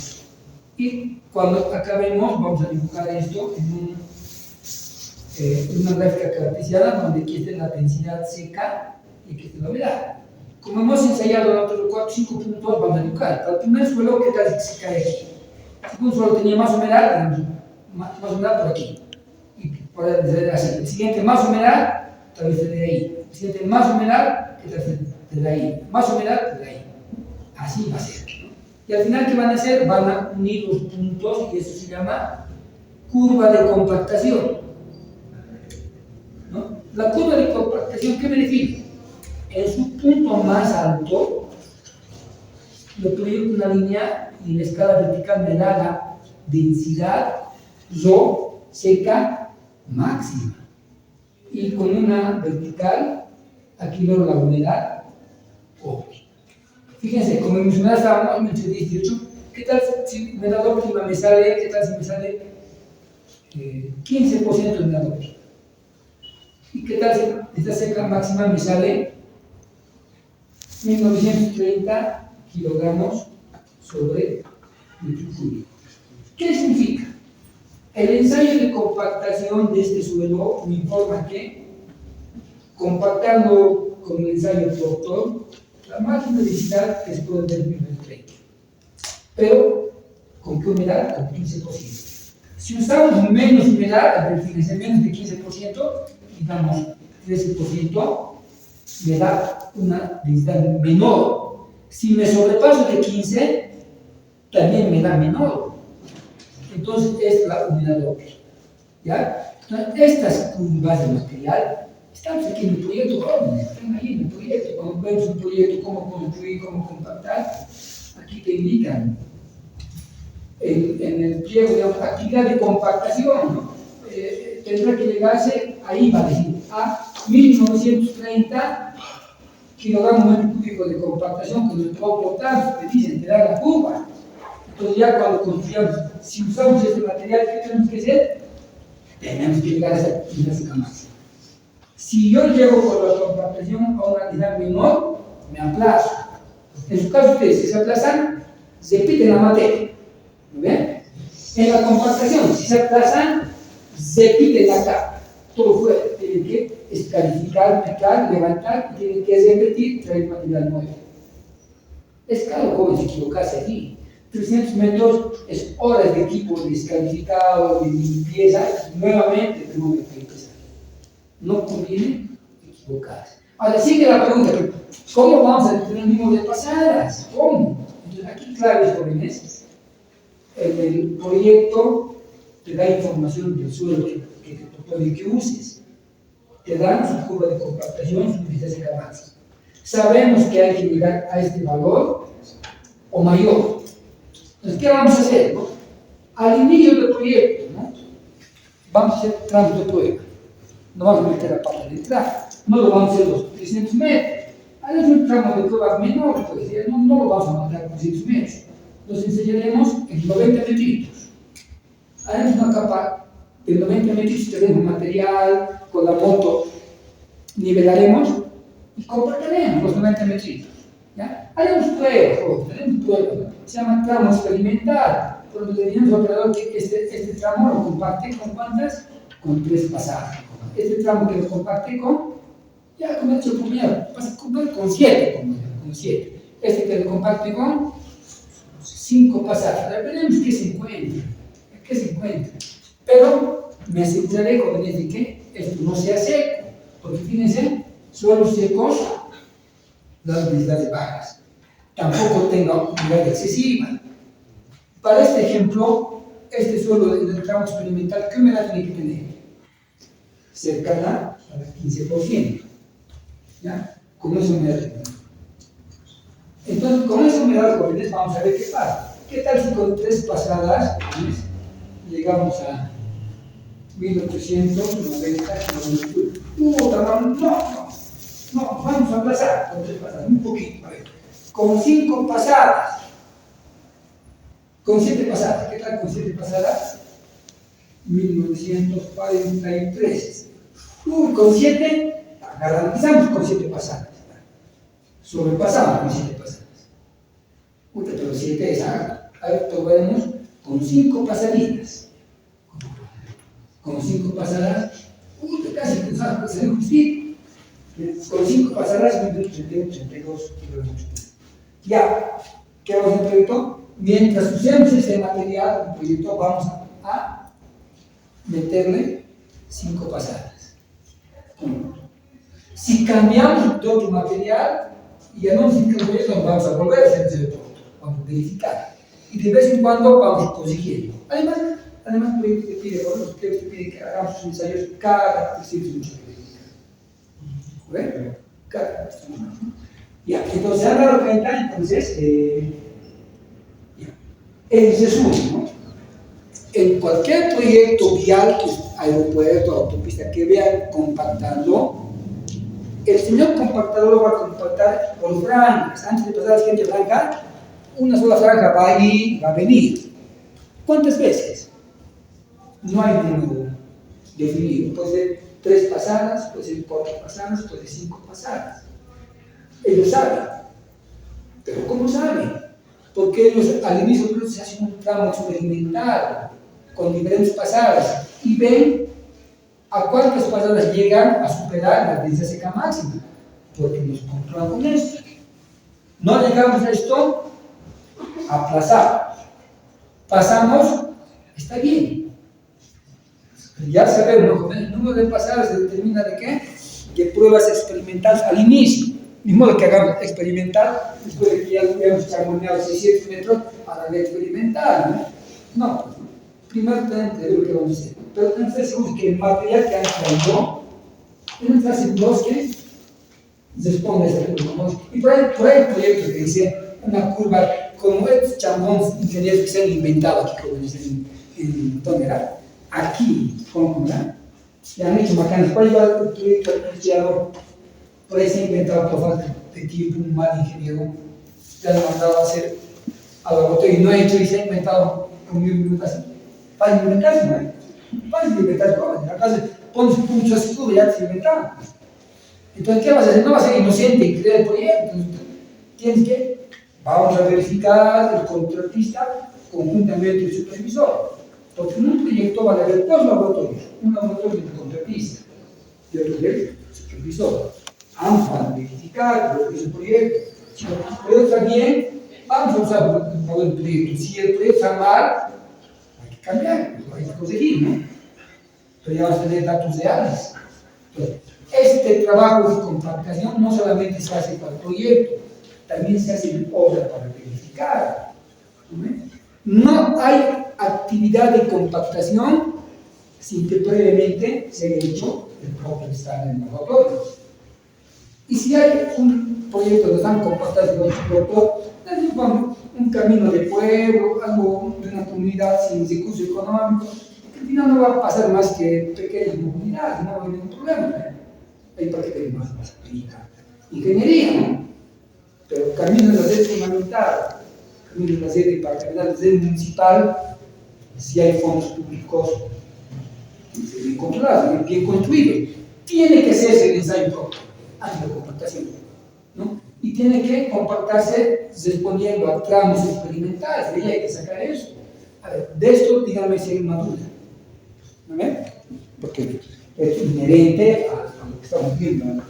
Y cuando acabemos, vamos a dibujar esto en una gráfica cartesiana donde aquí está la densidad seca y aquí está la humedad. Como hemos ensayado en otros 4 o 5 puntos, vamos a dibujar. Para el primer suelo, ¿qué tal si se cae aquí? Si un suelo tenía más humedad, más humedad por aquí. Y por así. El siguiente, más humedad, tal vez de ahí. El siguiente, más humedad, que tal vez de ahí. Más humedad, de ahí. Así va a ser. Y al final, ¿qué van a hacer? Van a unir los puntos y eso se llama curva de compactación. ¿No? La curva de compactación, ¿qué me refiero? En su punto más alto, lo proyecto una línea y en la escala vertical me da la densidad Rho seca máxima. Y con una vertical, aquí veo la humedad O. Fíjense, como en mi humedad estábamos entre 10 y 18, ¿qué tal si humedad óptima me sale? ¿Qué tal si me sale 15% de humedad óptima? ¿Y qué tal si esta seca máxima me sale 1930 kilogramos sobre metro cúbico? ¿Qué significa? El ensayo de compactación de este suelo me informa que, compactando con el ensayo Proctor, la máxima densidad que se puede ver es 1930. Pero, ¿con qué humedad? Con 15%. Si usamos menos humedad, a ver, fíjense, menos de 15%, digamos 13%, me da una densidad menor. Si me sobrepaso de 15, también me da menor. Entonces, es la humedad óptima. ¿Ya? Entonces, estas curvas de material, estamos aquí en el proyecto, están ahí en el proyecto. Cuando vemos un proyecto, cómo construir, cómo compactar, aquí te indican. En el pliego, digamos, actividad de compactación, ¿no? Tendrá que llegarse, ahí va a decir, a 1930 kilogramos metro cúbico de compactación con el propio TAF, te dicen, te da la curva. Entonces ya cuando construyamos, si usamos este material, ¿qué tenemos que hacer? Tenemos que llegar a esa densidad seca máxima. Si yo llego con la compactación a una densidad menor, me aplazo. En su caso, ustedes, si se aplazan, se repiten la materia. ¿Muy bien? En la compactación, si se aplazan, se repiten acá. Todo fuera. Tienen que escalificar, picar, levantar, y tienen que repetir, traer material nuevo. Es claro cómo se equivocarse aquí. 300 metros es horas de equipo de descalificado, de limpieza, y nuevamente tenemos que empezar. No conviene equivocarse. Ahora sigue la pregunta, ¿cómo vamos a tener el número de pasadas? ¿Cómo? Entonces aquí, claro, jóvenes, el proyecto te da información del suelo que te propone que uses. Te dan su curva de compactación, su densidad seca máxima. Sabemos que hay que llegar a este valor o mayor. Entonces, ¿qué vamos a hacer? ¿No? Al inicio del proyecto, ¿no? Vamos a hacer tramos de prueba. No vamos a meter la pata de entrada. No lo vamos a hacer los 300 metros. Haremos un tramo de prueba menor, pues, no lo vamos a mandar con 300 metros. Los enseñaremos en 90 metritos. Haremos una capa de 90 metros, tenemos material, con la moto nivelaremos y compactaremos los 90 metritos. ¿Ya? Haremos pruebas, haremos pruebas, ¿no? Se llama tramo experimental. Por lo que teníamos al operador que este tramo lo compacte con ¿cuántas? Con 3 pasadas. Este tramo que lo compacte con, ya con el primero, pasa con 7, con 7. Este que lo compacte con 5 pasadas. Ahora veremos qué se encuentra. Pero me aseguraré, jóvenes, de que esto no sea seco, porque fíjense, suelos secos, las densidades bajas. Tampoco tenga humedad excesiva. Para este ejemplo, este suelo del tramo experimental, ¿qué humedad tiene que tener? Cercana al 15%. ¿Ya? Con esa humedad. Entonces, con esa humedad, jóvenes, vamos a ver qué pasa. ¿Qué tal si con 3 pasadas llegamos a 1890 kilómetros? No, vamos a aplazar con 3 pasadas, un poquito, a ver. Con 5 pasadas, con 7 pasadas, ¿qué tal con 7 pasadas? 1943. Con 7, garantizamos con 7 pasadas. sobrepasamos con 7 pasadas. Puta, pero 7 es alto. A ver, probaremos con 5 pasaditas. Con 5 pasadas, puta, casi cruzamos, salió justito. Con 5 pasadas, 32 kilómetros. Ya, ¿qué vamos a hacer, proyecto? Mientras usemos este material, el proyecto, vamos a meterle 5 pasadas. Si cambiamos de otro material, y ya no necesitamos proyecto, vamos a volver a hacer ese otro. Vamos a verificar. Y de vez en cuando vamos consiguiendo. Además el proyecto te pide, los proyectos te piden que hagamos sus ensayos cada 300 ¿ven? Cada 300. Ya, entonces, se han dado cuenta, entonces, en resumen, ¿no? En cualquier proyecto vial, aeropuerto, autopista, que vean compactando, el señor compactador lo va a compactar por franjas. Antes de pasar a la siguiente franja, una sola franja va a ir, va a venir. ¿Cuántas veces? No hay número definido. Puede ser 3 pasadas, puede ser 4 pasadas, puede ser 5 pasadas. Ellos saben. Pero ¿cómo saben? Porque ellos al inicio se hacen un tramo experimental con diferentes pasadas y ven a cuántas pasadas llegan a superar la densidad seca máxima, porque nos controlan con esto. No llegamos a esto, aplazamos. Pasamos, está bien. Ya sabemos, con el número de pasadas se determina de qué? De pruebas experimentales al inicio. Ni modo que hagamos experimental, después de que ya hemos chamoneado 600 metros, a la experimental, ¿no? No, pues no. Primero tenemos que ver lo que vamos a hacer. Pero tenemos que ser seguros que el material que han traído, tenemos que estar seguros que responde a esta curva. Y por ahí el proyecto que dice una curva como estos chambones ingenieros que se han inventado aquí, como dicen en Tonera, aquí, como ya han hecho bacanas. Por ahí va el proyecto anunciado, por ahí se ha inventado por falta de tiempo, un mal ingeniero, ya lo ha mandado a hacer al laboratorio y no ha hecho y se ha inventado con 1000 minutos así. Para inventarse, ¿no? Para inventar cosas. Acá pones mucho escudo y ya te inventaron. Entonces, ¿qué vas a hacer? No vas a ser inocente y creer el proyecto. Tienes que, vamos a verificar el contratista conjuntamente el supervisor. Porque en un proyecto van a haber 2 laboratorios. Un laboratorio del contratista y otro del supervisor. Ambos van a verificar lo que es el proyecto. Si el proyecto está bien, vamos a usar el proyecto. Si el proyecto está mal, hay que cambiar, hay que conseguir, ¿no? Pero ya vamos a tener datos reales. Entonces, este trabajo de compactación no solamente se hace para el proyecto, también se hace en obra para verificar. No hay actividad de compactación sin que previamente se haya hecho el propio estándar en el laboratorio. Y si hay un proyecto que están compactados con un productor, un camino de pueblo, algo de una comunidad sin recursos económicos, que al final no va a pasar más que pequeñas comunidades, no va a haber ningún problema. Ahí para que tenga más ingeniería, ¿no? Pero camino de la red fundamental, camino de la red para cambiar la red municipal, si hay fondos públicos bien controlados, bien construidos, tiene que hacerse el ensayo propio antes de la compactación, ¿no? Y tiene que compactarse respondiendo a tramos experimentales, de ahí hay que sacar eso. A ver, de esto, díganme si hay una duda, ¿no ven? Porque es inherente a lo que estamos viendo, ¿no?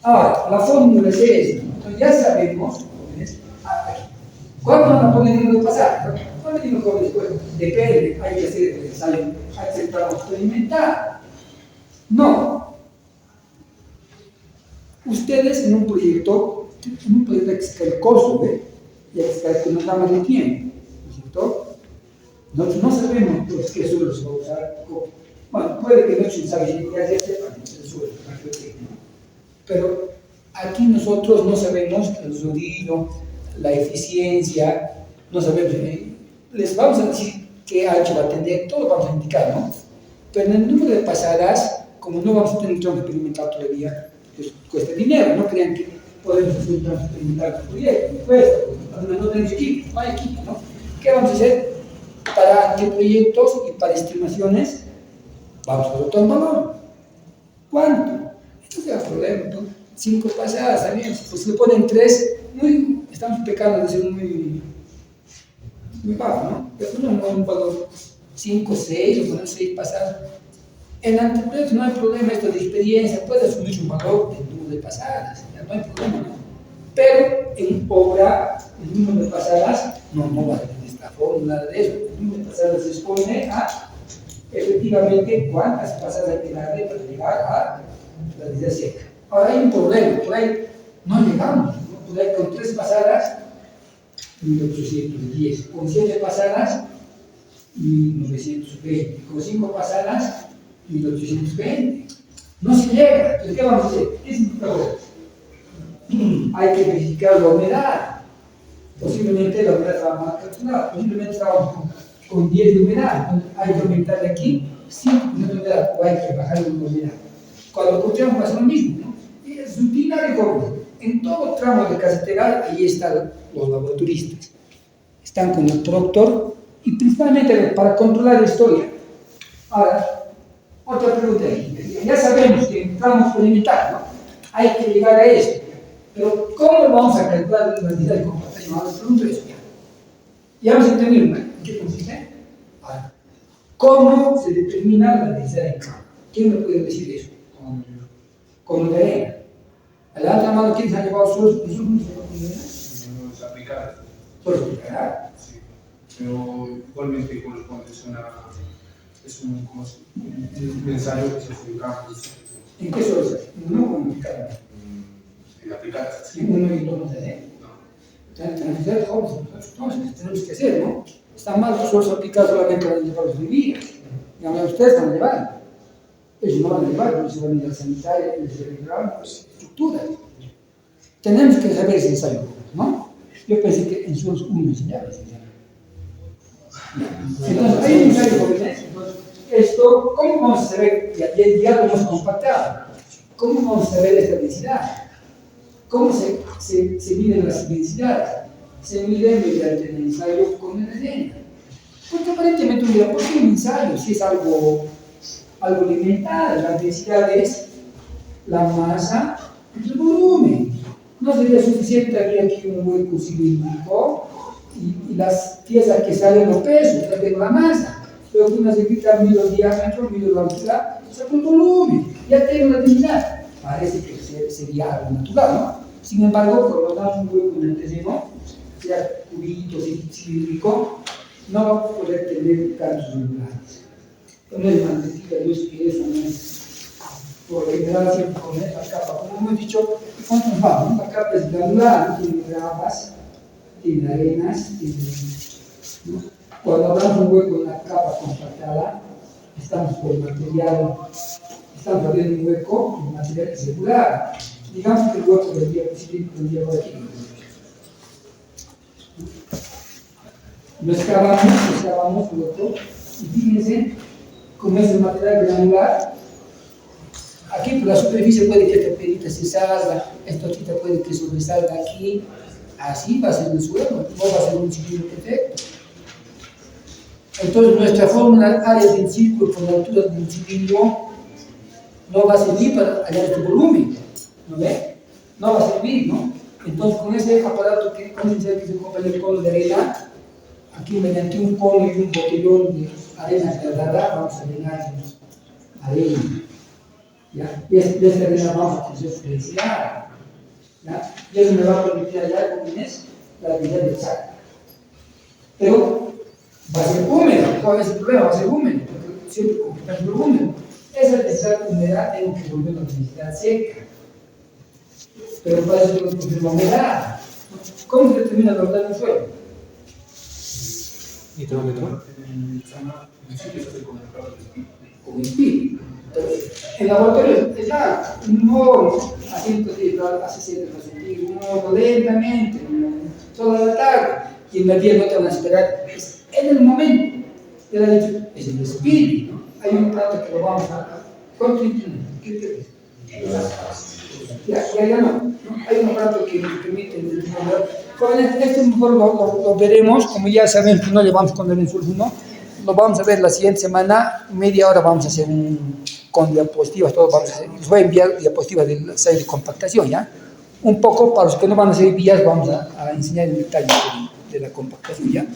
Ahora, la fórmula es esta, entonces ya sabemos, ¿cuándo van a poner el pasar? ¿Cuándo digo que después? Depende, hay que hacer el ensayo, hay que hacer tramo experimental. No. Ustedes en un proyecto hay que sacar el costo, ¿ve? Y hay que sacar el cronograma de tiempo, ¿no es cierto? Nosotros no sabemos pues, qué suelo se va a usar. Bueno, puede que nuestros ensayos ya sepan el suelo, pero aquí nosotros no sabemos el sonido, la eficiencia, no sabemos. Les vamos a decir qué ancho va a tener, todo lo vamos a indicar, ¿no? Pero en el número de pasadas, como no vamos a tener un tramo experimental todavía, pues cuesta dinero, no crean que podemos hacer un tramo experimental con proyecto, cuesta, porque no tenemos equipo, no hay equipo, ¿no? ¿Qué vamos a hacer? Para anteproyectos y para estimaciones, vamos a botar un valor. ¿Cuánto? Esto es el problema, ¿no? 5 pasadas también, pues si le ponen 3, estamos pecando de ser muy bajo, ¿no? Pero no un valor 5, 6, o poner 6 pasadas. En anteproyectos no hay problema esto de experiencia, puede asumir un valor de número de pasadas, ya no hay problema, ¿no? Pero en obra, el número de pasadas no va a tener esta fórmula, nada de eso. El número de pasadas se expone a efectivamente cuántas pasadas hay que darle para llegar a la densidad seca. Ahora hay un problema, por ahí no llegamos, ¿no? Por ahí con 3 pasadas, 1810, con 7 pasadas, 1920, con 5 pasadas, 1820. No se llega. Entonces, ¿qué vamos a hacer? ¿Qué significa eso? Hay que verificar la humedad. Posiblemente la humedad estaba mal calculada, posiblemente estaba con 10 de humedad. Entonces, hay que aumentar aquí 5% de humedad, o hay que bajar la humedad. Cuando encontramos pasa lo mismo, ¿no? Y es rutinario como en todo tramo de carretera, ahí están los laboratoristas. Están con el proctor y principalmente para controlar la historia. Ahora, otra pregunta ahí. Ya sabemos que en tramos experimental, ¿no? Hay que llegar a esto. Pero, ¿cómo vamos a calcular la densidad de compactación? Ahora, pregunto eso ya. Ya vamos a entender, ¿no? ¿En qué consiste? Ahora, ¿cómo se determina la densidad de campo? ¿Quién me puede decir eso? Con la arena. A la alta mano, ¿quién se ha llevado sus No es aplicada. Solo aplicará. Sí. Pero igualmente corresponde, es un ensayo que se hace en campos. ¿En qué solo se hace? No como aplicar. En aplicar. En uno y dos de entonces tenemos que hacer, ¿no? Está mal que solo se aplica solamente a los llevados de vías. Digamos, ustedes van a llevar. Ellos no van a llevar, pero se van a ir a la sanitaria, les llevan estructuras. Tenemos que saber ese ensayo, ¿no? Yo pensé que en sus uno enseñaba ese ensayo. Entonces, hay un ensayo jóvenes. Entonces, esto, ¿cómo vamos a saber? Ya lo hemos compactado. ¿Cómo vamos a saber esta densidad? ¿Cómo se miden las densidades? Se miden mediante el ensayo con el arena. Porque aparentemente uno dirá, ¿por qué un ensayo? Si es algo elemental, la densidad es la masa y el volumen. No sería suficiente abrir aquí un hueco cilíndrico y las piezas que salen los pesos, ya tengo la masa. Pero que una se quita, mido el diámetro, mido la altura, saco el volumen, ya tengo la densidad. Parece que sería algo natural, ¿no? Sin embargo, cuando damos un hueco en el terreno, sea cubito, cilíndrico, no va a poder tener cambios regulares. No es mantequilla, no es pieza, no es. Por lo general, siempre con esta capa, como hemos dicho, ¿cuántos vamos? La capa es granular, tiene gravas, tiene arenas, tiene. ¿No? Cuando hablamos de un hueco en la capa compactada, estamos por material, estamos abriendo un hueco en material que es regular. Digamos que el hueco del día cilíndrico por aquí. Lo excavamos hueco, y fíjense, como es el material granular, aquí por la superficie puede que esta perita se salga, esta hojita puede que sobresalga aquí, así va a ser el suelo, no va a ser un cilindro perfecto. Entonces nuestra fórmula, área del círculo por la altura del cilindro, no va a servir para hallar este volumen, ¿no ve? No va a servir, ¿no? Entonces con ese aparato que se compra el cono de arena, aquí mediante un cono y un botellón de arena cargada, vamos a llenar arena. ¿Ya? Y de esta arena vamos a hacer diferenciar. ¿Ya? Y eso me va a permitir hallar con la densidad del saco. Pero va a ser húmedo, ¿cuál es el problema? Va a ser húmedo, porque siempre completamente húmedo. Esa densidad humedad tengo que volver a la densidad seca. Pero para eso tengo que coger la humedad. ¿Cómo se determina la humedad del suelo? ¿Nitrómetro? Con espíritu. En laboratorio está no a 110 grados, a 60 centígrados, no lentamente, toda la tarde. Y en la día no te van a esperar. Es en el momento. Te lo he dicho, es el espíritu, ¿no? Hay un plato que lo vamos a. ¿Cuánto entienden? ¿Qué crees? Ya no. Hay un aparato que nos permite jóvenes, esto mejor lo veremos, como ya saben que no le vamos con el insulto, ¿no? Lo vamos a ver la siguiente semana, media hora vamos a hacer con diapositivas, todo vamos a hacer. Les voy a enviar diapositivas del ensayo de compactación, ¿ya? Un poco, para los que no van a hacer vías, vamos a enseñar el detalle de la compactación, ¿ya?